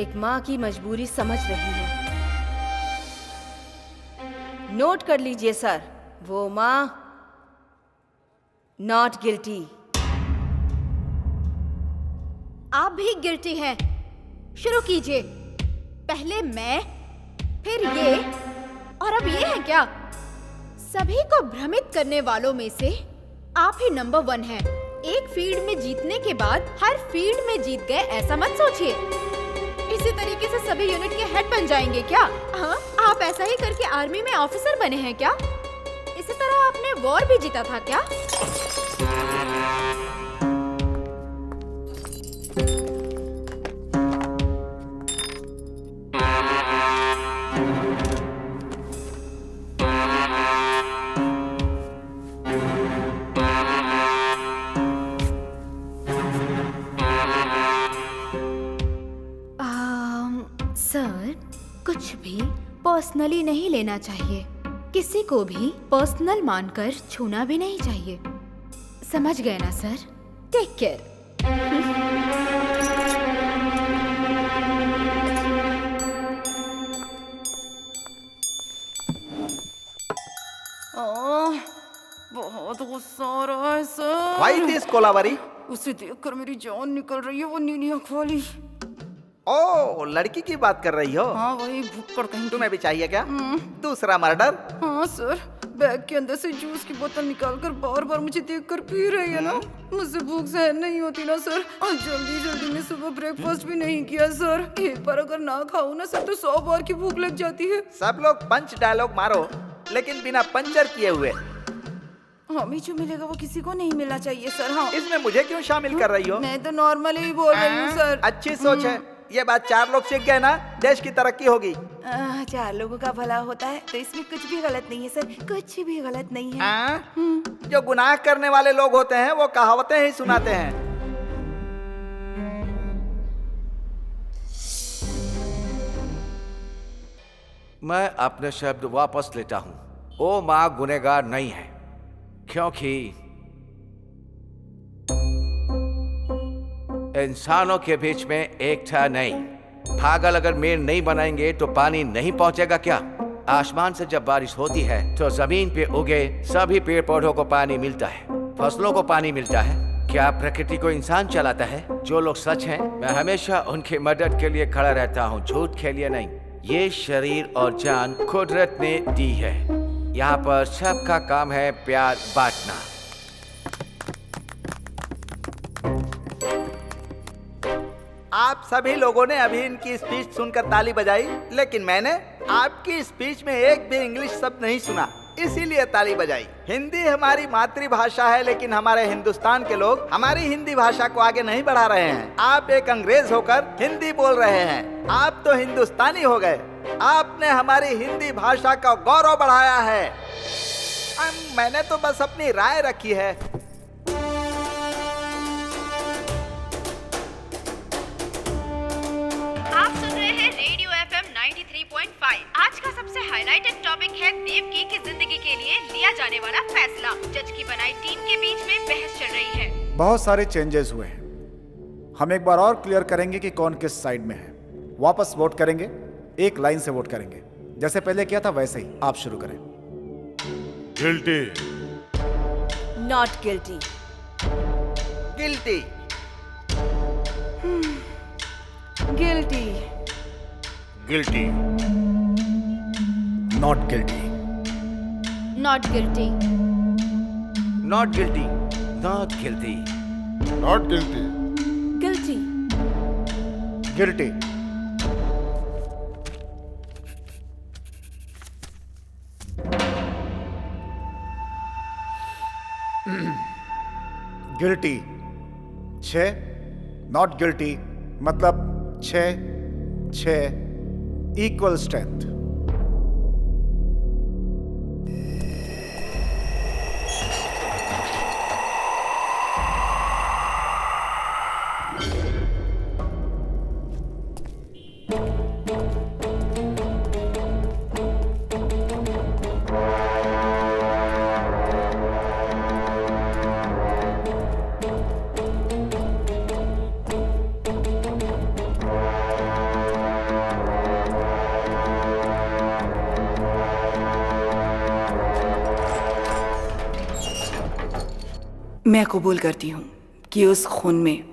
एक माँ की मजबूरी समझ रही है। नोट कर लीजिए सर, वो माँ नॉट गिल्टी। आप भी गिल्टी हैं। शुरू कीजिए। पहले मैं, फिर ये, और अब ये है क्या? सभी को भ्रमित करने वालों में से आप ही नंबर 1 हैं। एक फील्ड में जीतने के बाद हर फील्ड में जीत गए, ऐसा मत सोचिए। इसी तरीके से सभी यूनिट के हेड बन जाएंगे क्या? हाँ, आप ऐसा ही करके आर्मी में ऑफिसर बने हैं क्या? इसी तरह आपने वॉर भी जीता था क्या? सर, कुछ भी पर्सनली नहीं लेना चाहिए। किसी को भी पर्सनल मानकर छूना भी नहीं चाहिए। समझ गए ना सर? Take care. बहुत गुस्सा आ रहा है सर। Why this Kolaveri? उसे देखकर मेरी जान निकल रही है, वो नीली आँख वाली। ओ, लड़की की बात कर रही हो? हाँ, वही भुक्कड़ कहीं। तुम्हें भी चाहिए क्या? दूसरा मर्डर? हाँ सर, बैग के अंदर से जूस की बोतल निकालकर बार बार मुझे देखकर पी रही है ना। मुझसे भूख सहन नहीं होती ना सर, और जल्दी जल्दी में सुबह ब्रेकफास्ट भी नहीं किया सर। एक बार अगर ना खाऊं ना सर तो 100 बार की भूख लग जाती है। सब लोग पंच डायलॉग मारो, लेकिन बिना पंचर किए हुए। हमें जो मिलेगा वो किसी को नहीं मिलना चाहिए सर। हाँ, इसमें मुझे क्यों शामिल कर रही हो? मैं तो नॉर्मली ही बोल रही हूँ सर। अच्छी सोच है। ये बात 4 लोग सीख गए ना, देश की तरक्की होगी। 4 लोगों का भला होता है तो इसमें कुछ भी गलत नहीं है सर, कुछ भी गलत नहीं है। जो गुनाह करने वाले लोग होते हैं वो कहावतें ही सुनाते हैं। मैं अपने शब्द वापस लेता हूं। वो माँ गुनहगार नहीं है, क्योंकि इंसानों के बीच में एकता नहीं। पागल अगर मेड़ नहीं बनाएंगे तो पानी नहीं पहुंचेगा क्या? आसमान से जब बारिश होती है तो जमीन पे उगे सभी पेड़ पौधों को पानी मिलता है, फसलों को पानी मिलता है। क्या प्रकृति को इंसान चलाता है? जो लोग सच हैं, मैं हमेशा उनकी मदद के लिए खड़ा रहता हूँ, झूठ के लिए नहीं। ये शरीर और जान कुदरत ने दी है। यहाँ पर सबका काम है प्यार बांटना। आप सभी लोगों ने अभी इनकी स्पीच सुनकर ताली बजाई, लेकिन मैंने आपकी स्पीच में एक भी इंग्लिश शब्द नहीं सुना, इसीलिए ताली बजाई। हिंदी हमारी मातृभाषा है, लेकिन हमारे हिंदुस्तान के लोग हमारी हिंदी भाषा को आगे नहीं बढ़ा रहे हैं। आप एक अंग्रेज होकर हिंदी बोल रहे हैं, आप तो हिंदुस्तानी हो गए। आपने हमारी हिंदी भाषा का गौरव बढ़ाया है। मैंने तो बस अपनी राय रखी है। आप सुन रहे हैं रेडियो FM 93.5। आज का सबसे हाईलाइटेड टॉपिक है देवकी की जिंदगी के लिए लिया जाने वाला फैसला। जज की बनाई टीम के बीच में बहस चल रही है। बहुत सारे चेंजेस हुए हैं। हम एक बार और क्लियर करेंगे कि कौन किस साइड में है। वापस वोट करेंगे, एक लाइन से वोट करेंगे, जैसे पहले किया था वैसे ही। आप शुरू करें। Guilty. Not guilty. Guilty. Guilty. Guilty. Not guilty. Not guilty. Not guilty. Not guilty. Not guilty. Guilty. Guilty. Guilty 6, not guilty मतलब 6 इक्वल स्ट्रेंथ। मैं कबूल करती हूँ कि उस खून में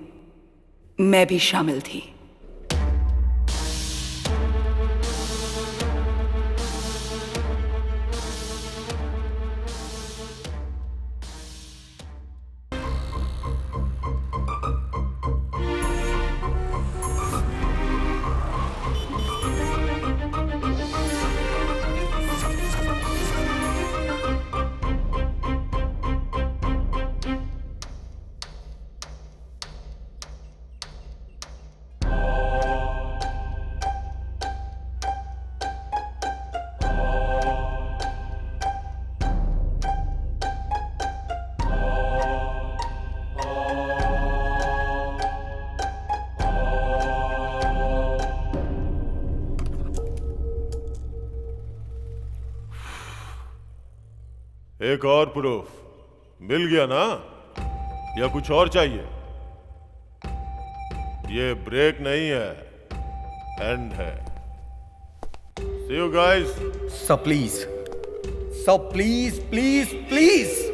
मैं भी शामिल थी। एक और प्रूफ मिल गया ना, या कुछ और चाहिए? ये ब्रेक नहीं है, एंड है। See you guys. सब प्लीज प्लीज।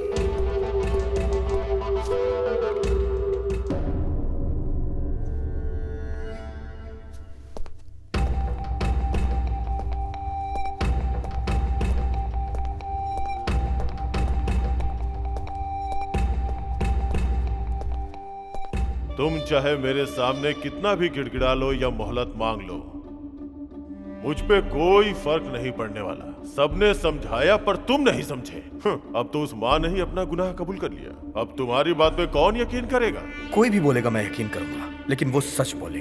तुम चाहे मेरे सामने कितना भी गिड़गिड़ा लो या मोहलत मांग लो, मुझ पे कोई फर्क नहीं पड़ने वाला। सबने समझाया पर तुम नहीं समझे। अब तो उस माँ ने ही अपना गुनाह कबूल कर लिया। अब तुम्हारी बात पे कौन यकीन करेगा? कोई भी बोलेगा मैं यकीन करूंगा, लेकिन वो सच बोले।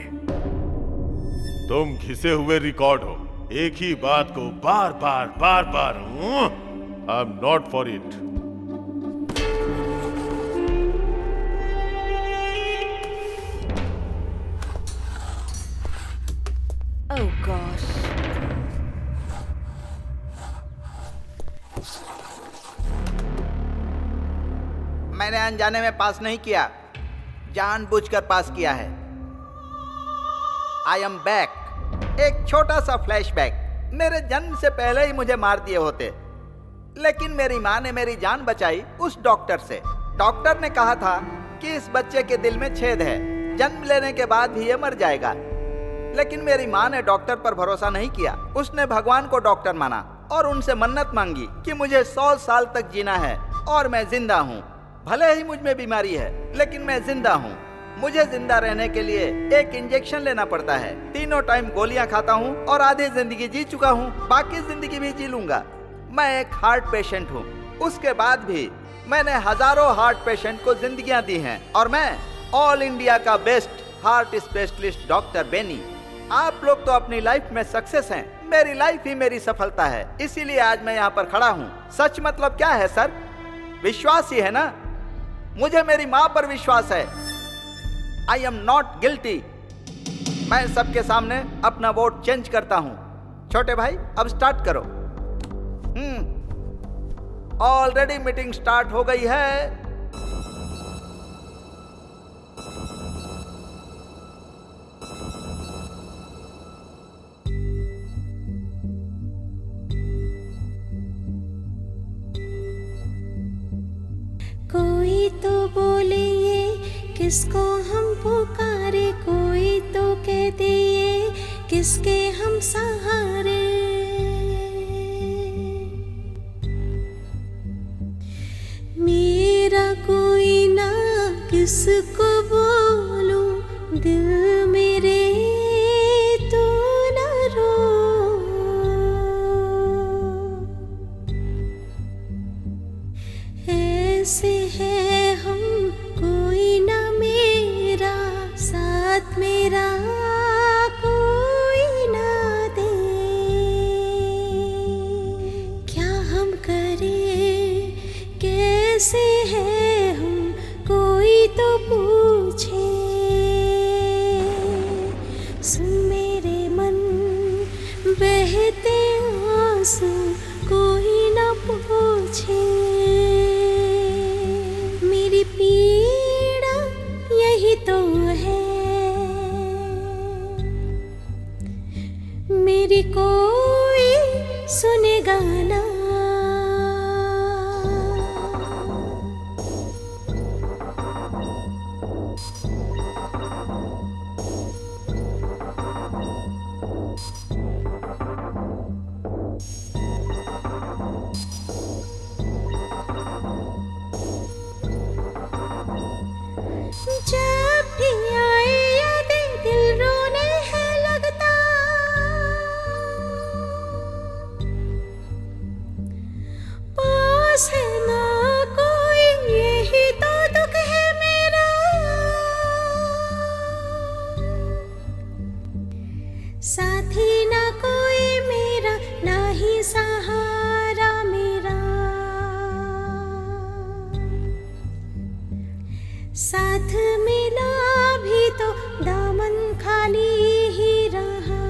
तुम घिसे हुए रिकॉर्ड हो, एक ही बात को बार बार। I am not for it. Oh gosh. मैंने अनजाने में पास नहीं किया, जानबूझकर पास किया है। I am back. एक छोटा सा फ्लैशबैक। मेरे जन्म से पहले ही मुझे मार दिए होते, लेकिन मेरी माँ ने मेरी जान बचाई उस डॉक्टर से। डॉक्टर ने कहा था कि इस बच्चे के दिल में छेद है, जन्म लेने के बाद भी ये मर जाएगा। लेकिन मेरी माँ ने डॉक्टर पर भरोसा नहीं किया। उसने भगवान को डॉक्टर माना और उनसे मन्नत मांगी कि मुझे 100 साल तक जीना है और मैं जिंदा हूँ। भले ही मुझ में बीमारी है, लेकिन मैं जिंदा हूँ। मुझे जिंदा रहने के लिए एक इंजेक्शन लेना पड़ता है। तीनों टाइम गोलियां खाता हूँ और आधी जिंदगी जी चुका हूँ, बाकी जिंदगी भी जी लूंगा। मैं एक हार्ट पेशेंट हूँ। उसके बाद भी मैंने हजारों हार्ट पेशेंट को जिंदगियां दी हैं और मैं ऑल इंडिया का best heart specialist doctor Benny. आप लोग तो अपनी लाइफ में सक्सेस हैं, मेरी लाइफ ही मेरी सफलता है, इसीलिए आज मैं यहाँ पर खड़ा हूँ। सच मतलब क्या है सर? विश्वास ही है ना। मुझे मेरी माँ पर विश्वास है। आई एम नॉट गिल्टी। मैं सबके सामने अपना वोट चेंज करता हूँ। छोटे भाई अब स्टार्ट करो। ऑलरेडी मीटिंग स्टार्ट हो गई है। कोई तो बोले ये किसको हम पुकारे, कोई तो कहते ये किसके हम सहारे। मेरा कोई ना किसको बोलूं, दिल मेरे तो ना रो। ऐसे है हम, कोई ना मेरा साथ, मेरा कोई ना दे। क्या हम करें, कैसे है हम, कोई तो पूछे। सुन मेरे मन बहते आंसू, कोई ना पूछे। मेरी पीड़ा यही तो है, मेरी कोई सुनेगा ना। जब भी आए यादें दिल रोने है लगता, पास है ना कोई यही तो दुख है मेरा। साथी ना कोई मेरा, ना ही सहारा मेरा। साथ मिला भी तो दामन खाली ही रहा।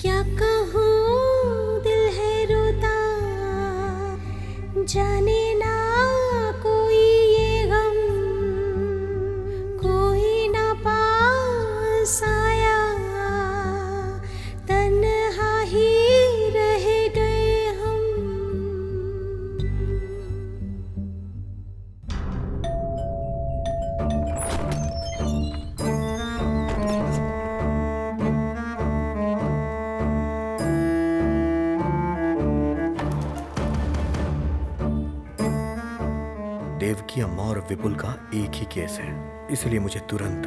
क्या कहूँ दिल है रोता, जाने ना कोई ये गम, कोई ना पास आया, तन्हा ही रह गए हम। देवकी अम्मा और विपुल का एक ही केस है, इसलिए मुझे तुरंत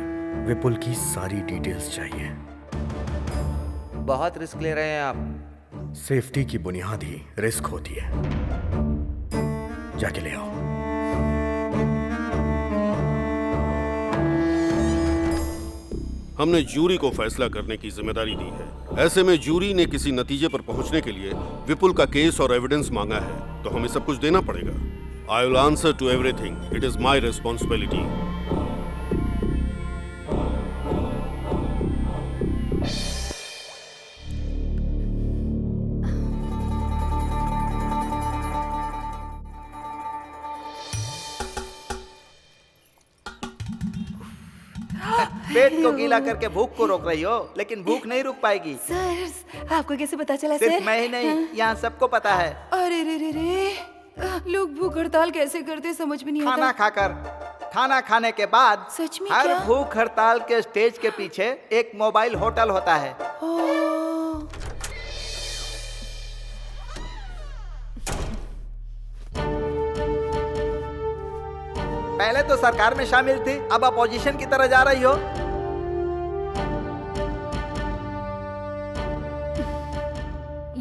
विपुल की सारी डिटेल्स चाहिए। बहुत रिस्क ले रहे हैं आप। सेफ्टी की बुनियाद ही रिस्क होती है। जाके ले आओ। हमने जूरी को फैसला करने की जिम्मेदारी दी है। ऐसे में जूरी ने किसी नतीजे पर पहुंचने के लिए विपुल का केस और एविडेंस मांगा है, तो हमें सब कुछ देना पड़ेगा। I will answer to everything. It is my responsibility. पेट को गीला करके भूख को रोक रही हो, लेकिन भूख नहीं रुक पाएगी। सर आपको कैसे पता चला सिर्फ सर? मैं ही नहीं, यहाँ सबको पता है। अरे रे रे रे, लोग भूख हड़ताल कैसे करते समझ में नहीं आता। खाना खाकर, खाना खाने के बाद सच में हर क्या? भूख हड़ताल के स्टेज के पीछे एक मोबाइल होटल होता है। पहले तो सरकार में शामिल थी, अब अपोजिशन की तरह जा रही हो।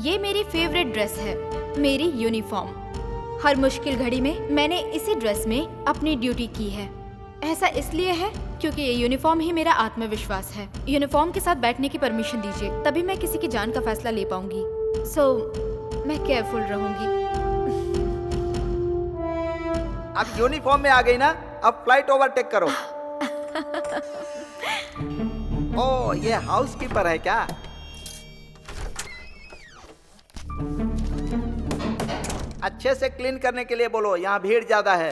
ये मेरी फेवरेट ड्रेस है, मेरी यूनिफॉर्म। हर मुश्किल घड़ी में मैंने इसी ड्रेस में अपनी ड्यूटी की है। ऐसा इसलिए है क्योंकि ये यूनिफॉर्म ही मेरा आत्मविश्वास है। यूनिफॉर्म के साथ बैठने की परमिशन दीजिए, तभी मैं किसी की जान का फैसला ले पाऊंगी। मैं केयरफुल रहूंगी। अब यूनिफॉर्म में आ गई ना, अब फ्लाइट ओवरटेक करो। ओ, ये हाउसकीपर है क्या? अच्छे से क्लीन करने के लिए बोलो, यहाँ भीड़ ज्यादा है।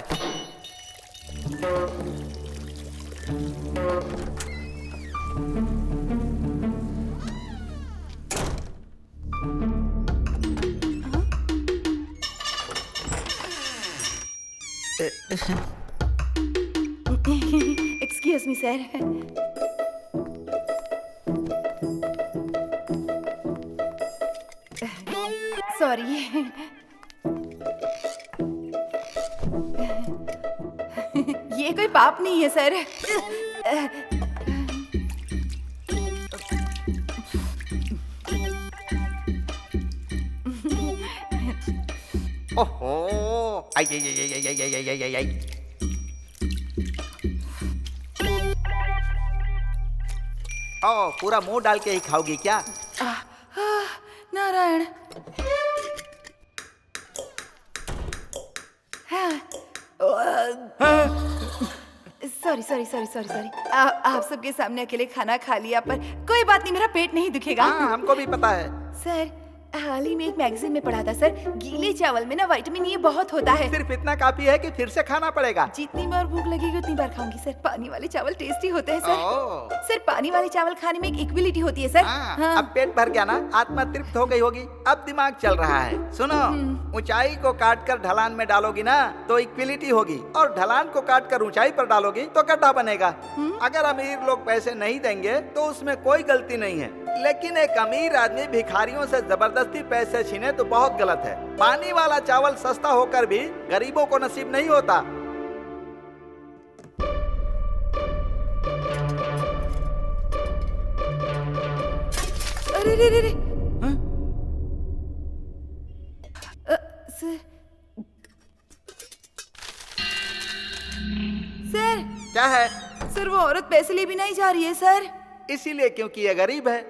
Excuse me sir. सॉरी। ये कोई पाप नहीं है सर। ओहो, आई आई आई आई आई आई आई आई आई। ओ, पूरा मुंह डाल के ही खाओगी क्या? Narayan. Sorry sorry sorry sorry sorry. आप सबके सामने अकेले खाना खा लिया, पर कोई बात नहीं, मेरा पेट नहीं दुखेगा। हाँ, हमको भी पता है। सर हाल ही में एक मैगजीन में पढ़ा था सर, गीले चावल में ना विटामिन ए बहुत होता है। सिर्फ इतना काफी है कि फिर से खाना पड़ेगा। जितनी बार भूख लगेगी उतनी बार खाऊंगी सर। पानी वाले चावल टेस्टी होते हैं सर। सर पानी वाले चावल खाने में एक इक्विलिटी होती है सर। हाँ। अब पेट भर गया ना, आत्मा तृप्त हो गई होगी, अब दिमाग चल रहा है। सुनो, ऊंचाई को काट कर ढलान में डालोगी ना तो इक्विलिटी होगी, और ढलान को काट कर ऊंचाई पर डालोगी तो गड्ढा बनेगा। अगर अमीर लोग पैसे नहीं देंगे तो उसमें कोई गलती नहीं है, लेकिन एक अमीर आदमी भिखारियों से जबरदस्ती पैसे छीने तो बहुत गलत है। पानी वाला चावल सस्ता होकर भी गरीबों को नसीब नहीं होता। अरे रे रे रे। सर क्या है? सर वो औरत पैसे लिए बिना ही जा रही है सर। इसीलिए क्योंकि ये गरीब है।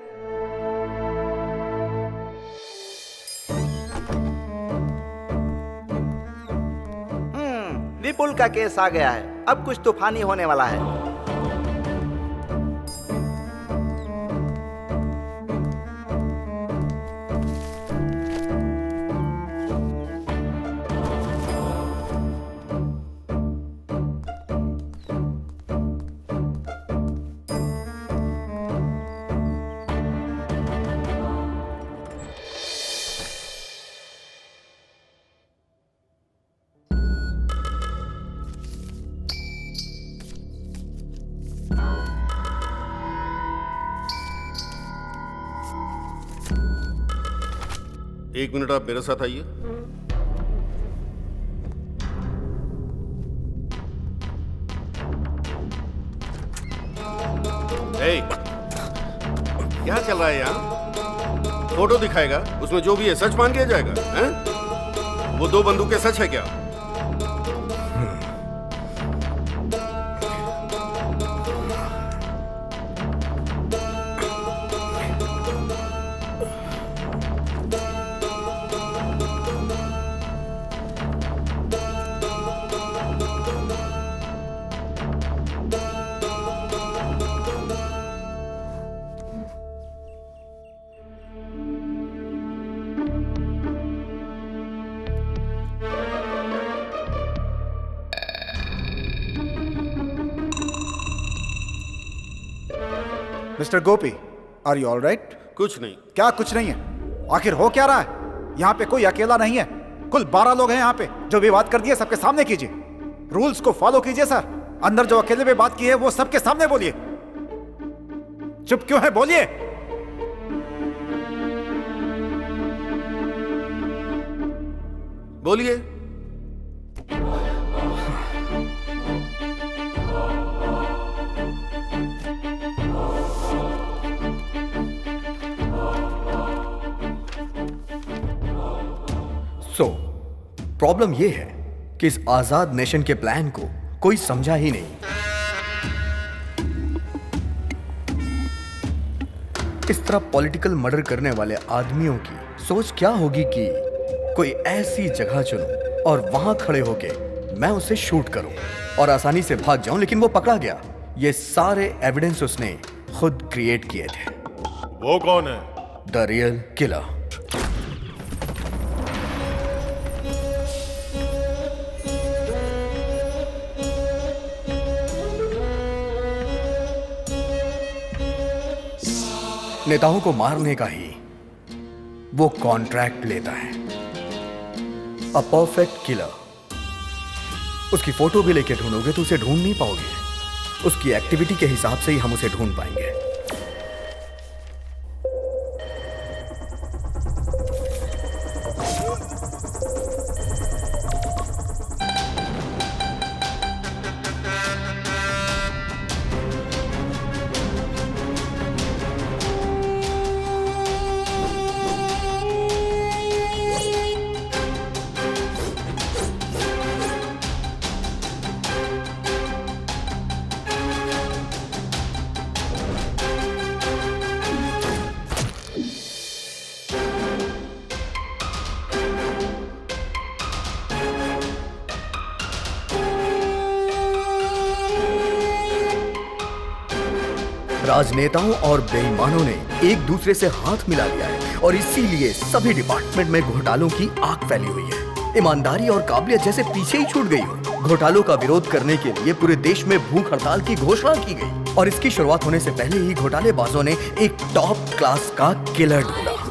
विपुल का केस आ गया है, अब कुछ तूफानी होने वाला है। एक मिनट, आप मेरे साथ आइए। ए, क्या चल रहा है यहाँ? फोटो दिखाएगा, उसमें जो भी है सच मान लिया जाएगा, हैं? वो 2 बंदूकें सच है क्या? Mister Gopi, are you all right? कुछ नहीं। क्या कुछ नहीं है? आखिर हो क्या रहा है? यहाँ पे कोई अकेला नहीं है, कुल 12 लोग हैं यहाँ पे। जो भी बात कर दिए सबके सामने कीजिए, रूल्स को फॉलो कीजिए सर। अंदर जो अकेले में बात की है वो सबके सामने बोलिए। चुप क्यों है, बोलिए। बोलिए। सो प्रॉब्लम यह है कि इस आजाद नेशन के प्लान को कोई समझा ही नहीं। इस तरह पॉलिटिकल मर्डर करने वाले आदमियों की सोच क्या होगी कि कोई ऐसी जगह चुनूं और वहां खड़े होके मैं उसे शूट करूं और आसानी से भाग जाऊं, लेकिन वो पकड़ा गया। ये सारे एविडेंस उसने खुद क्रिएट किए थे। वो कौन है? The real killer. नेताओं को मारने का ही वो कॉन्ट्रैक्ट लेता है। A perfect killer. उसकी फोटो भी लेके ढूंढोगे तो उसे ढूंढ नहीं पाओगे। उसकी एक्टिविटी के हिसाब से ही हम उसे ढूंढ पाएंगे। राजनेताओं और बेईमानों ने एक दूसरे से हाथ मिला लिया है और इसीलिए सभी डिपार्टमेंट में घोटालों की आग फैली हुई है। ईमानदारी और काबिलियत जैसे पीछे ही छूट गई हो। घोटालों का विरोध करने के लिए पूरे देश में भूख हड़ताल की घोषणा की गई और इसकी शुरुआत होने से पहले ही घोटालेबाजों ने एक टॉप क्लास का किलर ढूंढा।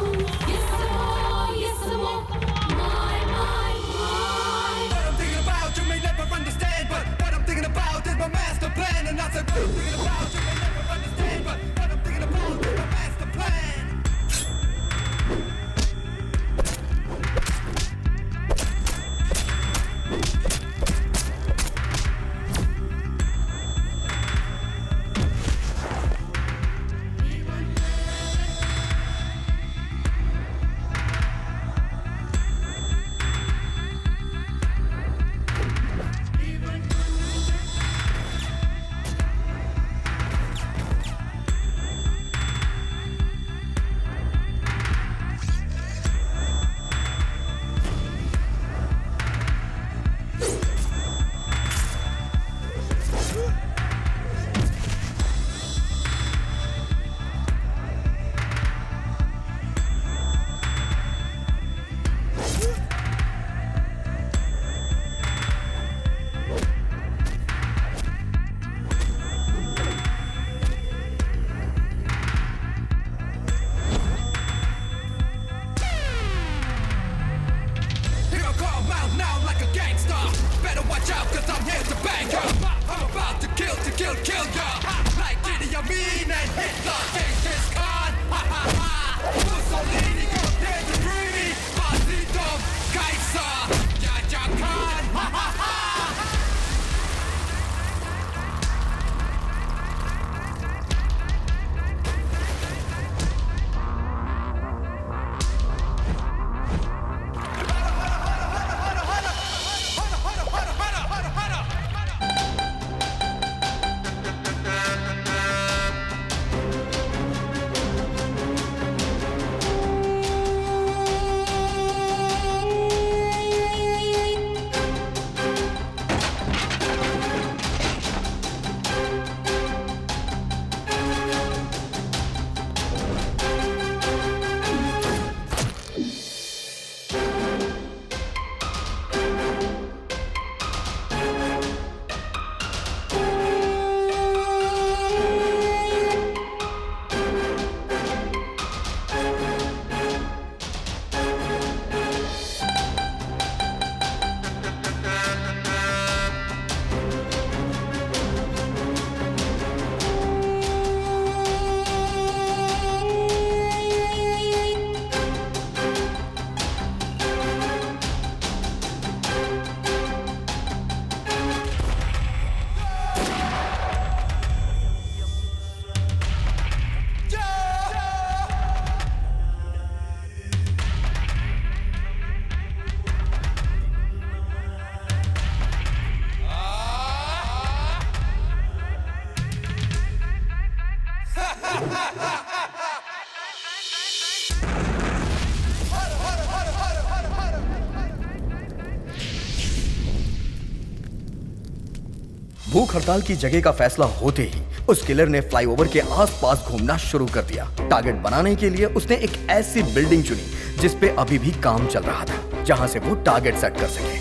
भूख हड़ताल की जगह का फैसला होते ही उस किलर ने फ्लाईओवर के आसपास घूमना शुरू कर दिया। टारगेट बनाने के लिए उसने एक ऐसी बिल्डिंग चुनी जिस पे अभी भी काम चल रहा था, जहां से वो टारगेट सेट कर सके।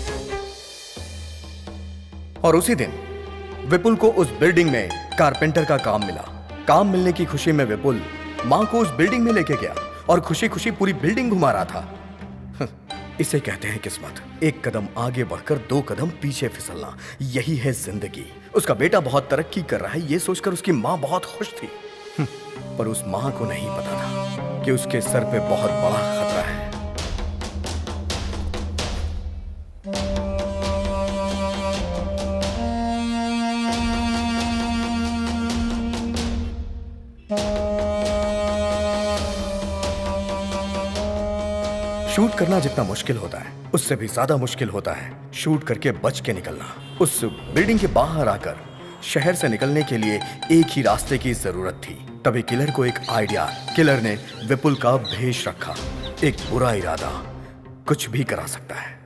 और उसी दिन विपुल को उस बिल्डिंग में कारपेंटर का काम मिला। काम मिलने की खुशी में विपुल मां को उस बिल्डिंग में लेके गया और खुशी खुशी पूरी बिल्डिंग घुमा रहा था। इसे कहते हैं किस्मत। एक कदम आगे बढ़कर 2 कदम पीछे फिसलना, यही है जिंदगी। उसका बेटा बहुत तरक्की कर रहा है, ये सोचकर उसकी मां बहुत खुश थी। पर उस मां को नहीं पता था कि उसके सर पे बहुत बड़ा खतरा है। शूट करना जितना मुश्किल होता है, उससे भी ज्यादा मुश्किल होता है शूट करके बच के निकलना। उस बिल्डिंग के बाहर आकर शहर से निकलने के लिए एक ही रास्ते की जरूरत थी। तभी किलर को एक आइडिया। किलर ने विपुल का भेष रखा। एक बुरा इरादा कुछ भी करा सकता है।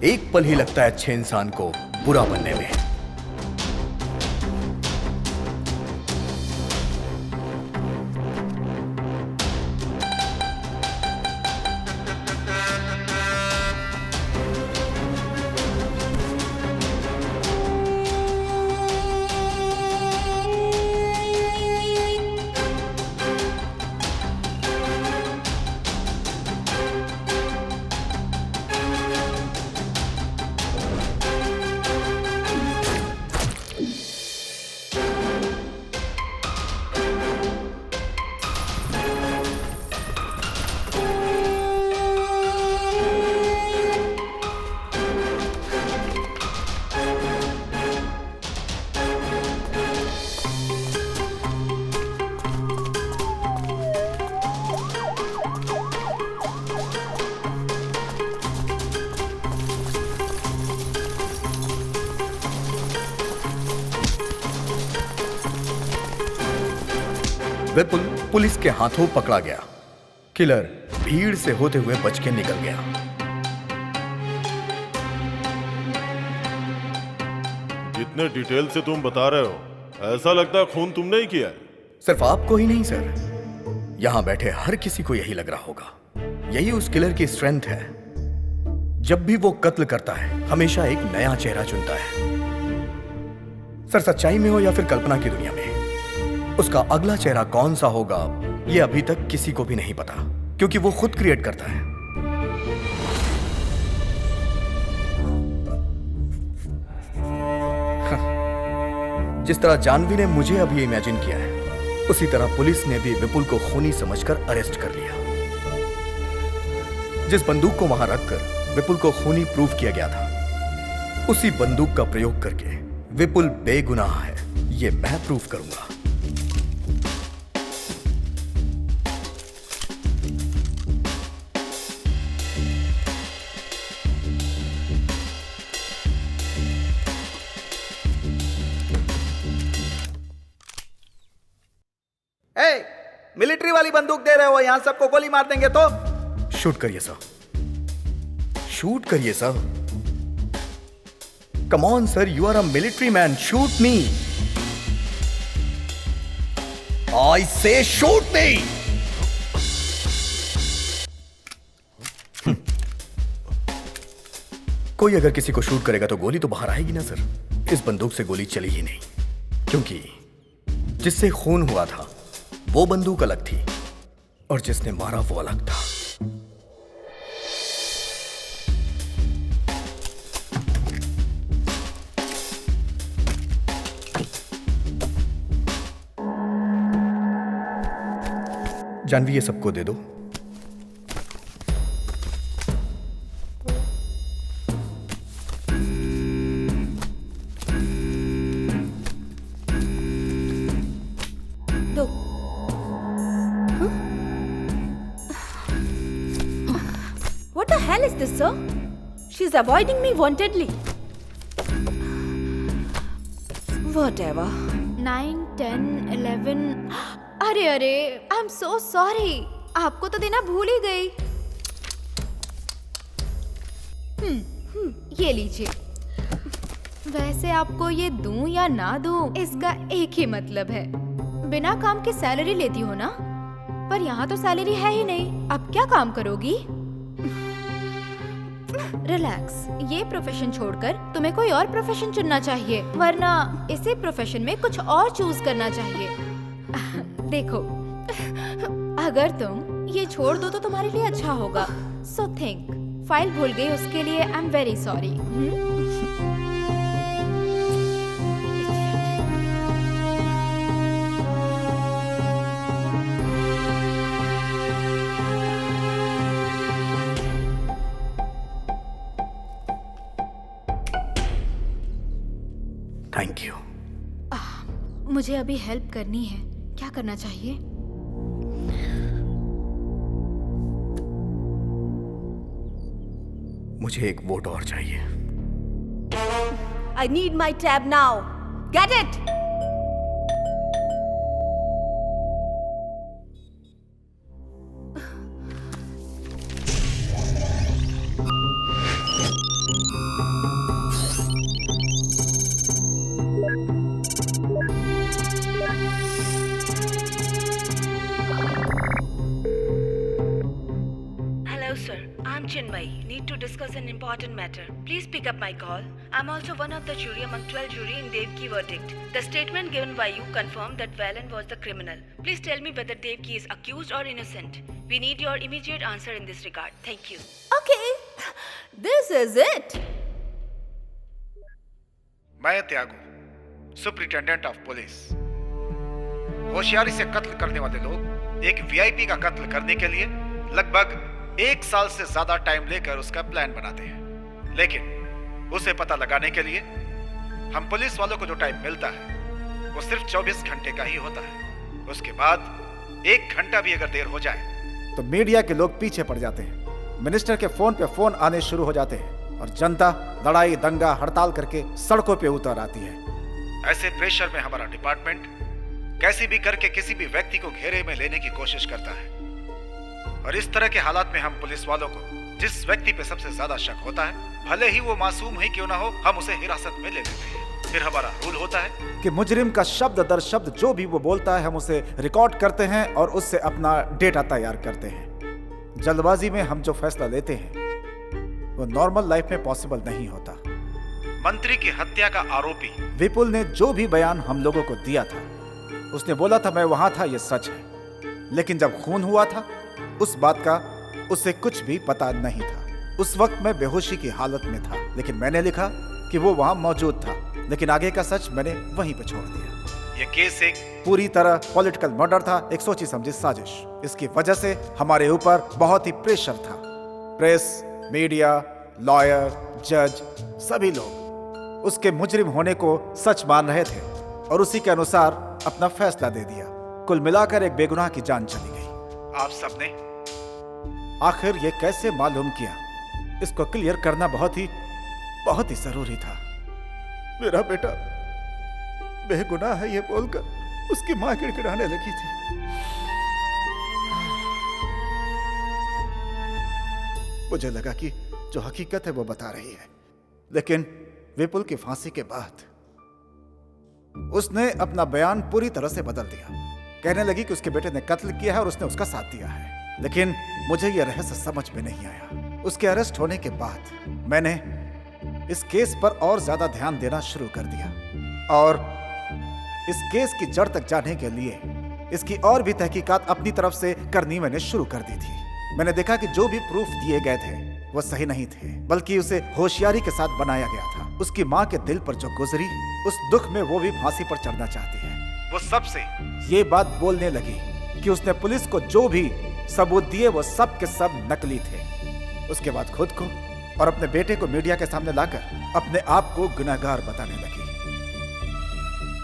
एक पल ही लगता है अच्छे इंसान को बुरा बनने में। विपुल पुलिस के हाथों पकड़ा गया। किलर भीड़ से होते हुए बच के निकल गया। जितने डिटेल से तुम बता रहे हो, ऐसा लगता है खून तुमने ही किया है। सिर्फ आपको ही नहीं सर, यहां बैठे हर किसी को यही लग रहा होगा। यही उस किलर की स्ट्रेंथ है। जब भी वो कत्ल करता है, हमेशा एक नया चेहरा चुनता है। सर, सच्चाई में हो या फिर कल्पना की दुनिया में, उसका अगला चेहरा कौन सा होगा ये अभी तक किसी को भी नहीं पता, क्योंकि वो खुद क्रिएट करता है। जिस तरह जानवी ने मुझे अभी इमेजिन किया है, उसी तरह पुलिस ने भी विपुल को खूनी समझकर अरेस्ट कर लिया। जिस बंदूक को वहां रखकर विपुल को खूनी प्रूव किया गया था, उसी बंदूक का प्रयोग करके विपुल बेगुनाह है, ये मैं प्रूव करूंगा। मिलिट्री वाली बंदूक दे रहे हो, यहां सबको गोली मार देंगे तो। शूट करिए सर, शूट करिए sir. Come on sir, you are a military man, shoot me. I say shoot मी। कोई अगर किसी को शूट करेगा तो गोली तो बाहर आएगी ना सर। इस बंदूक से गोली चली ही नहीं, क्योंकि जिससे खून हुआ था वो बंदूक अलग थी और जिसने मारा वो अलग था। जानवी, ये सबको दे दो। What the hell is this, sir? She's avoiding me wantedly. Whatever. 9, 10, 11. अरे अरे, आई एम सो सॉरी। आपको तो देना भूल ही गई। ये लीजिए। वैसे आपको ये दूं या ना दूं, इसका एक ही मतलब है, बिना काम के सैलरी लेती हो ना। पर यहाँ तो सैलरी है ही नहीं, अब क्या काम करोगी? रिलैक्स, ये प्रोफेशन छोड़कर तुम्हें कोई और प्रोफेशन चुनना चाहिए, वरना इसी प्रोफेशन में कुछ और चूज करना चाहिए। देखो, अगर तुम ये छोड़ दो तो तुम्हारे लिए अच्छा होगा। So think. फाइल भूल गई, उसके लिए I am very sorry. Thank you. मुझे अभी हेल्प करनी है, क्या करना चाहिए? मुझे एक वोट और चाहिए। I need my tab now. Get it? Hello, sir. I'm Chinmay. Need to discuss an important matter. Please pick up my call. I'm also one of the jury among 12 jury in Devki verdict. The statement given by you confirmed that Valen was the criminal. Please tell me whether Devki is accused or innocent. We need your immediate answer in this regard. Thank you. Okay. This is it. मैं त्यागू, सुपरिटेंडेंट ऑफ पुलिस। होशियारी से कत्ल करने वाले लोग एक वीआईपी का कत्ल करने के लिए लगभग 1 साल से ज्यादा टाइम लेकर उसका प्लान बनाते हैं, लेकिन उसे पता लगाने के लिए हम पुलिस वालों को जो टाइम मिलता है वो सिर्फ 24 घंटे का ही होता है। उसके बाद 1 घंटा भी अगर देर हो जाए तो मीडिया के लोग पीछे पड़ जाते हैं, मिनिस्टर के फोन पे फोन आने शुरू हो जाते हैं और जनता लड़ाई दंगा हड़ताल करके सड़कों पे उतर आती है। ऐसे प्रेशर में हमारा डिपार्टमेंट कैसे भी करके किसी भी व्यक्ति को घेरे में लेने की कोशिश करता है, और इस तरह के हालात में हम पुलिस वालों को जिस व्यक्ति पे सबसे ज्यादा शक होता है, भले ही वो मासूम ही क्यों ना हो, हम उसे हिरासत में ले लेते हैं। फिर हमारा रूल होता है कि मुजरिम का शब्द दर शब्द जो भी वो बोलता है हम उसे रिकॉर्ड करते हैं और उससे अपना डेटा तैयार करते हैं। जल्दबाजी में हम जो फैसला लेते हैं वो नॉर्मल लाइफ में पॉसिबल नहीं होता। मंत्री की हत्या का आरोपी विपुल ने जो भी बयान हम लोगों को दिया था, उसने बोला था मैं वहां था, ये सच है, लेकिन जब खून हुआ था उस बात का उसे कुछ भी पता नहीं था। उस वक्त मैं बेहोशी की हालत में था, लेकिन मैंने लिखा कि वो वहां मौजूद था, लेकिन आगे का सच मैंने वहीं पे छोड़ दिया। ये केस एक पूरी तरह पॉलिटिकल मर्डर था, एक सोची समझी साजिश। इसकी वजह से हमारे ऊपर बहुत ही प्रेशर था। प्रेस, मीडिया, लॉयर, जज, सभी लोग उसके मुजरिम होने को सच मान रहे थे और उसी के अनुसार अपना फैसला दे दिया। कुल मिलाकर एक बेगुनाह की जान चली गई। आप सबने आखिर ये कैसे मालूम किया, इसको क्लियर करना बहुत ही जरूरी था। मेरा बेटा बेगुनाह है ये बोलकर उसकी मां गिड़गिड़ाने लगी थी। मुझे लगा कि जो हकीकत है वो बता रही है, लेकिन विपुल की फांसी के बाद उसने अपना बयान पूरी तरह से बदल दिया। कहने लगी कि उसके बेटे ने कत्ल किया है और उसने उसका साथ दिया है, लेकिन मुझे यह रहस्य समझ में नहीं आया। उसके अरेस्ट होने के बाद मैंने इस केस पर और ज्यादा ध्यान देना शुरू कर दिया और इस केस की जड़ तक जाने के लिए इसकी और भी तहकीकात अपनी तरफ से करनी मैंने शुरू कर दी थी। मैंने देखा कि जो भी प्रूफ दिए गए थे वो सही नहीं थे, बल्कि उसे होशियारी के साथ बनाया गया था। उसकी माँ के दिल पर जो गुजरी, उस दुख में वो भी फांसी पर चढ़ना चाहती है। वो सबसे ये बात बोलने लगी कि उसने पुलिस को जो भी सबूत दिए वो सब के सब नकली थे। उसके बाद खुद को और अपने बेटे को मीडिया के सामने लाकर अपने आप को गुनहगार बताने लगी।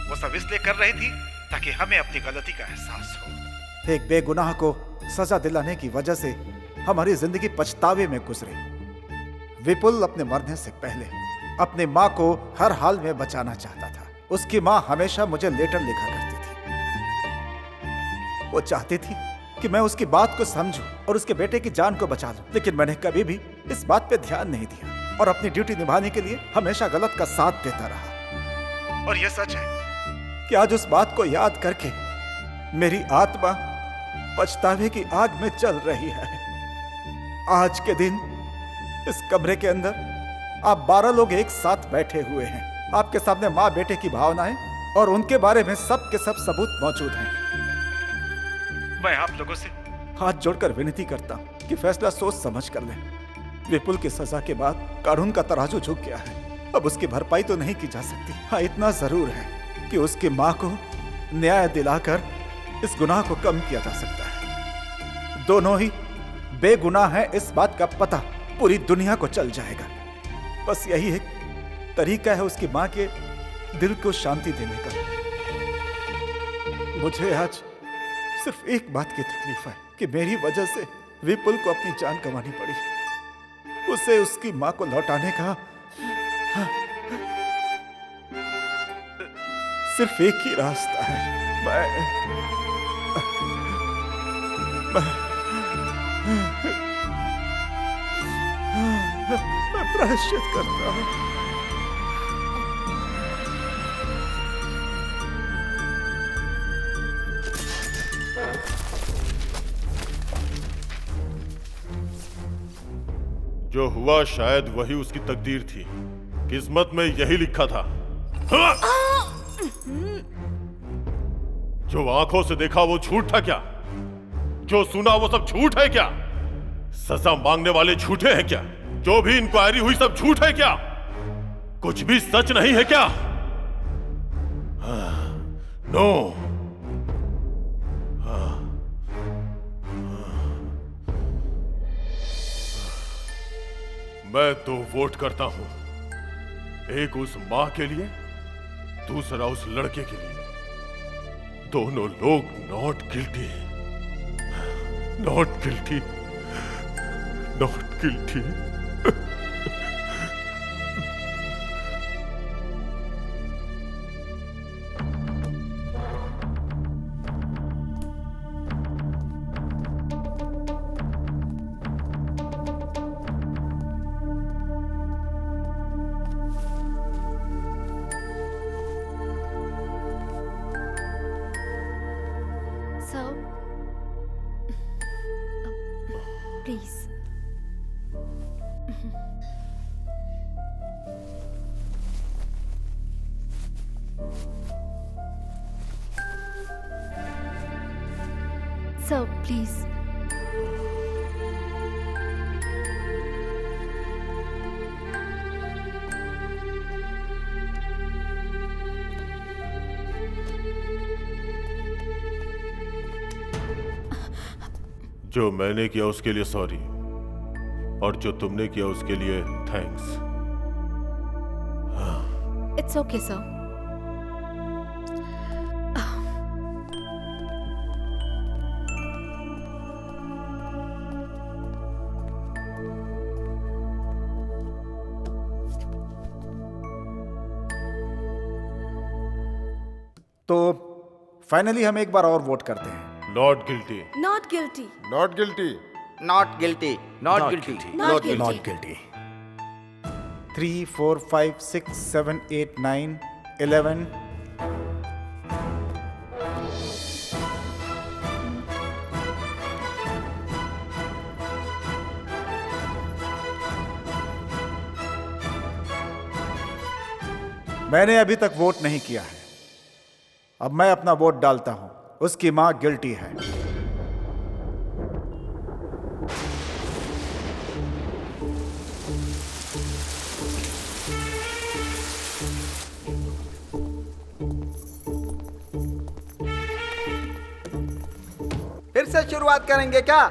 वो सब इसलिए कर रही थी ताकि हमें अपनी गलती का एहसास हो। एक बेगुनाह को सजा दिलाने की वजह से हमारी जिंदगी पछतावे में गुजरी। विपुल अपने मरने से पहले अपनी माँ को हर हाल में बचाना चाहता था। उसकी माँ हमेशा मुझे लेटर लिखा करती थी। वो चाहती थी कि मैं उसकी बात को समझूं और उसके बेटे की जान को बचा लूं, लेकिन मैंने कभी भी इस बात पे ध्यान नहीं दिया। और अपनी ड्यूटी निभाने के लिए हमेशा गलत का साथ देता रहा। और ये सच है कि आज उस बात को याद करके मेरी आत्मा पछतावे की आग में जल रही है। आज के दिन इस कमरे के अंदर आप 12 लोग एक साथ बैठे हुए हैं। आपके सामने माँ बेटे की भावनाएं और उनके बारे में सब के सब सबूत मौजूद हैं। मैं आप लोगों से हाथ जोड़कर विनती करता हूं कि फैसला सोच समझ कर लें। विपुल की सजा के बाद कानून का तराजू झुक गया है। अब उसकी भरपाई तो नहीं की जा सकती। हाँ, इतना जरूर है कि उसकी माँ को न्याय दिलाकर इस गुनाह को कम किया जा सकता है। दोनों ही बेगुनाह हैं, इस बात का पता पूरी दुनिया को चल जाएगा। बस यही एक तरीका है उसकी माँ के दिल को शांति देने का। मुझे आज सिर्फ एक बात की तकलीफ है कि मेरी वजह से विपुल को अपनी जान गंवानी पड़ी। उसे उसकी माँ को लौटाने का सिर्फ एक ही रास्ता है। मैं प्रायश्चित करता हूँ। जो हुआ शायद वही उसकी तकदीर थी। किस्मत में यही लिखा था। जो आंखों से देखा वो झूठ था क्या? जो सुना वो सब झूठ है क्या? सजा मांगने वाले झूठे हैं क्या? जो भी इंक्वायरी हुई सब झूठ है क्या? कुछ भी सच नहीं है क्या? नो। मैं 2 वोट करता हूं, एक उस मां के लिए, दूसरा उस लड़के के लिए। दोनों लोग not guilty, not guilty, not guilty. Please. Sir please. जो मैंने किया उसके लिए सॉरी, और जो तुमने किया उसके लिए थैंक्स। It's okay sir. तो फाइनली हम एक बार और वोट करते हैं। Not guilty, not guilty, not guilty, not guilty, not guilty, not guilty, not guilty. 3, 4, 5, 6, 7, 8, 9, 11। मैंने अभी तक वोट नहीं किया है। अब मैं अपना वोट डालता हूं। उसकी मां गिल्टी है। फिर से शुरुआत करेंगे क्या?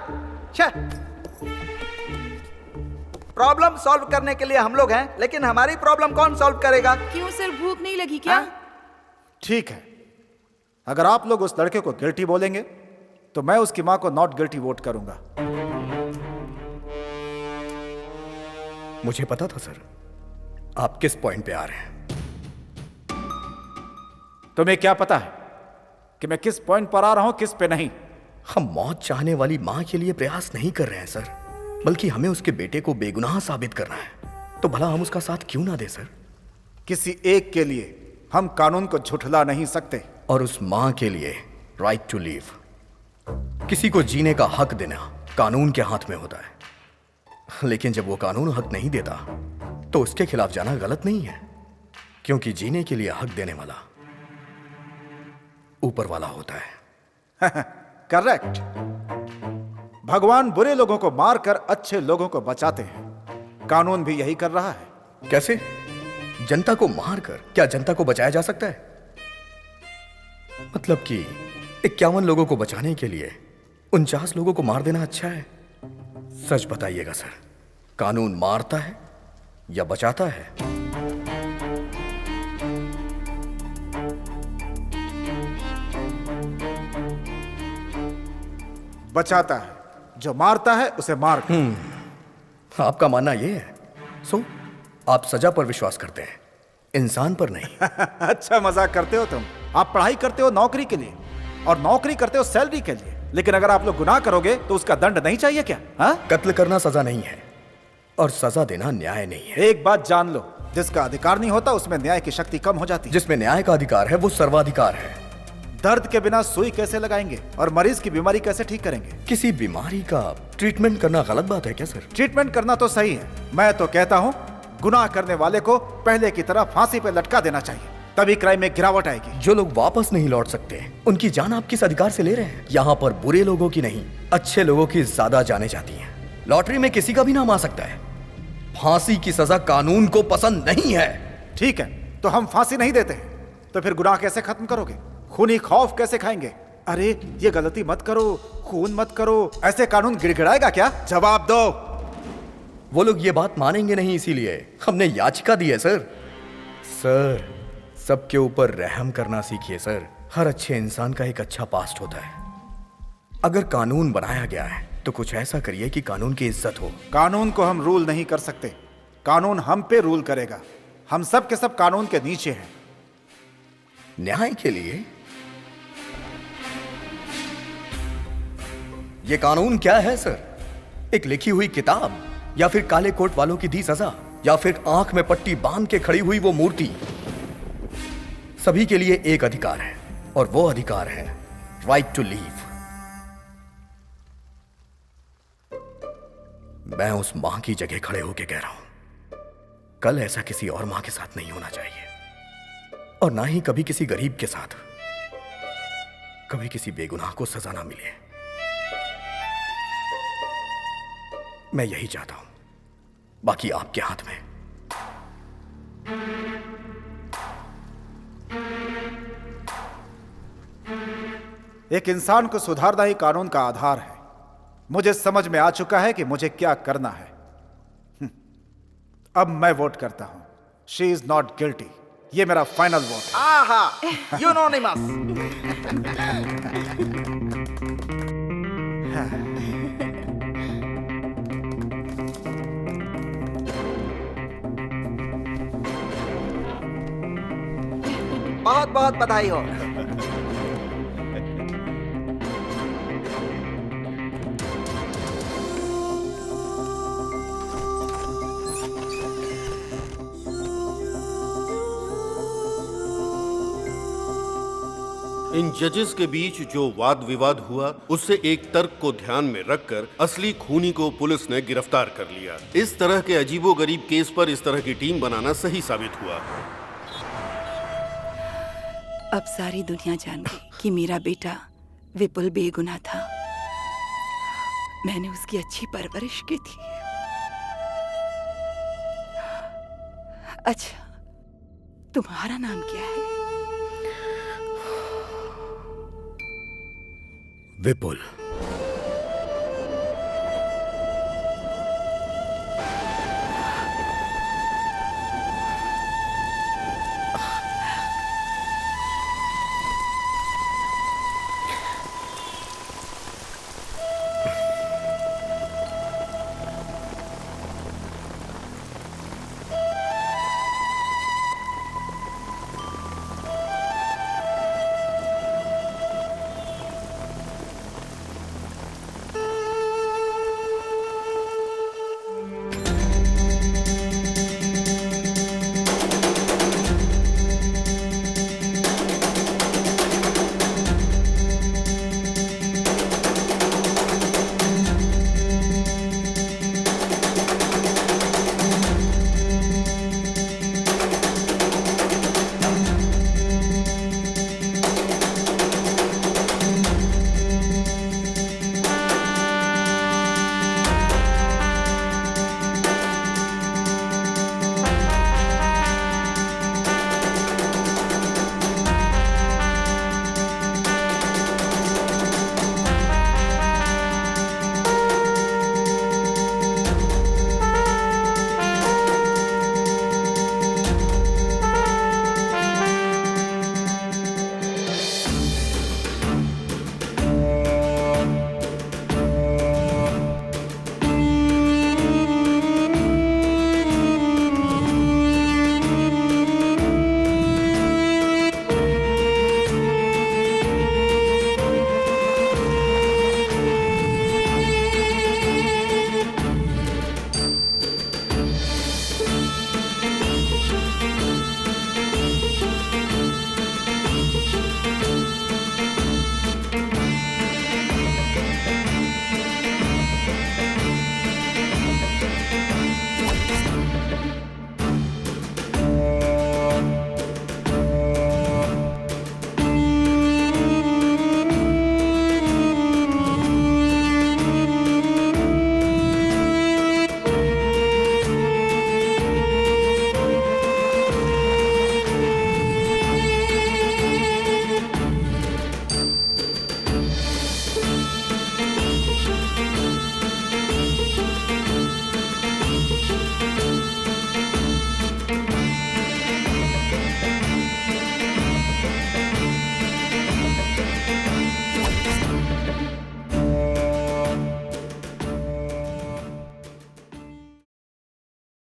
प्रॉब्लम सॉल्व करने के लिए हम लोग हैं, लेकिन हमारी प्रॉब्लम कौन सॉल्व करेगा? क्यों सर, भूख नहीं लगी क्या? ठीक है, अगर आप लोग उस लड़के को गिल्टी बोलेंगे तो मैं उसकी मां को नॉट गिल्टी वोट करूंगा। मुझे पता था सर आप किस पॉइंट पे आ रहे हैं। तुम्हें क्या पता है कि मैं किस पॉइंट पर आ रहा हूं, किस पे नहीं? हम मौत चाहने वाली मां के लिए प्रयास नहीं कर रहे हैं सर, बल्कि हमें उसके बेटे को बेगुनाह साबित करना है। तो भला हम उसका साथ क्यों ना दे सर? किसी एक के लिए हम कानून को झुठला नहीं सकते। और उस मां के लिए राइट टू लीव, किसी को जीने का हक देना कानून के हाथ में होता है। लेकिन जब वो कानून हक नहीं देता तो उसके खिलाफ जाना गलत नहीं है, क्योंकि जीने के लिए हक देने वाला ऊपर वाला होता है। करेक्ट। भगवान बुरे लोगों को मारकर अच्छे लोगों को बचाते हैं। कानून भी यही कर रहा है। कैसे? जनता को मारकर क्या जनता को बचाया जा सकता है? मतलब कि 51 लोगों को बचाने के लिए 49 लोगों को मार देना अच्छा है? सच बताइएगा सर, कानून मारता है या बचाता है? बचाता है। जो मारता है उसे मार। आपका मानना यह है? सो आप सजा पर विश्वास करते हैं, इंसान पर नहीं। अच्छा मजाक करते हो तुम। आप पढ़ाई करते हो नौकरी के लिए, और नौकरी करते हो सैलरी के लिए, लेकिन अगर आप लोग गुनाह करोगे तो उसका दंड नहीं चाहिए क्या? हाँ? कत्ल करना सजा नहीं है और सजा देना न्याय नहीं है। एक बात जान लो, जिसका अधिकार नहीं होता उसमें न्याय की शक्ति कम हो जाती है। जिसमें न्याय का अधिकार है वो सर्वाधिकार है। दर्द के बिना सुई कैसे लगाएंगे और मरीज की बीमारी कैसे ठीक करेंगे? किसी बीमारी का ट्रीटमेंट करना गलत बात है क्या सर? ट्रीटमेंट करना तो सही है। मैं तो कहता हूँ गुनाह करने वाले को पहले की तरह फांसी पे लटका देना चाहिए, तभी क्राइम में गिरावट आएगी। जो लोग वापस नहीं लौट सकते, उनकी जान आप किस अधिकार से ले रहे हैं? यहाँ पर बुरे लोगों की नहीं, अच्छे लोगों की ज्यादा जाने जाती हैं। लॉटरी में किसी का भी नाम आ सकता है। फांसी की सजा कानून को पसंद नहीं है। ठीक है, तो हम फांसी नहीं देते हैं, तो फिर गुनाह कैसे खत्म करोगे? खूनी खौफ कैसे खाएंगे? अरे ये गलती मत करो, खून मत करो, ऐसे कानून गिड़गिड़ाएगा क्या? जवाब दो। वो लोग ये बात मानेंगे नहीं, इसीलिए हमने याचिका दी है सर। सर, सबके ऊपर रहम करना सीखिए सर। हर अच्छे इंसान का एक अच्छा पास्ट होता है। अगर कानून बनाया गया है तो कुछ ऐसा करिए कि कानून की इज्जत हो। कानून को हम रूल नहीं कर सकते, कानून हम पे रूल करेगा। हम सब के सब कानून के नीचे हैं। न्याय के लिए ये कानून क्या है सर? एक लिखी हुई किताब, या फिर काले कोट वालों की दी सजा, या फिर आंख में पट्टी बांध के खड़ी हुई वो मूर्ति? सभी के लिए एक अधिकार है, और वो अधिकार है राइट टू लीव। मैं उस मां की जगह खड़े होकर कह रहा हूं, कल ऐसा किसी और मां के साथ नहीं होना चाहिए, और ना ही कभी किसी गरीब के साथ, कभी किसी बेगुनाह को सजा ना मिले। मैं यही चाहता हूं, बाकी आपके हाथ में। एक इंसान को सुधारना ही कानून का आधार है। मुझे समझ में आ चुका है कि मुझे क्या करना है। अब मैं वोट करता हूं। She is not guilty. ये मेरा फाइनल वोट है। आहा, यूनोनिमस। बहुत बहुत बधाई हो। इन जजेस के बीच जो वाद विवाद हुआ, उससे एक तर्क को ध्यान में रखकर असली खूनी को पुलिस ने गिरफ्तार कर लिया। इस तरह के अजीबोगरीब केस पर इस तरह की टीम बनाना सही साबित हुआ। अब सारी दुनिया जान गई कि मेरा बेटा विपुल बेगुनाह था। मैंने उसकी अच्छी परवरिश की थी। अच्छा, तुम्हारा नाम क्या है? विपुल।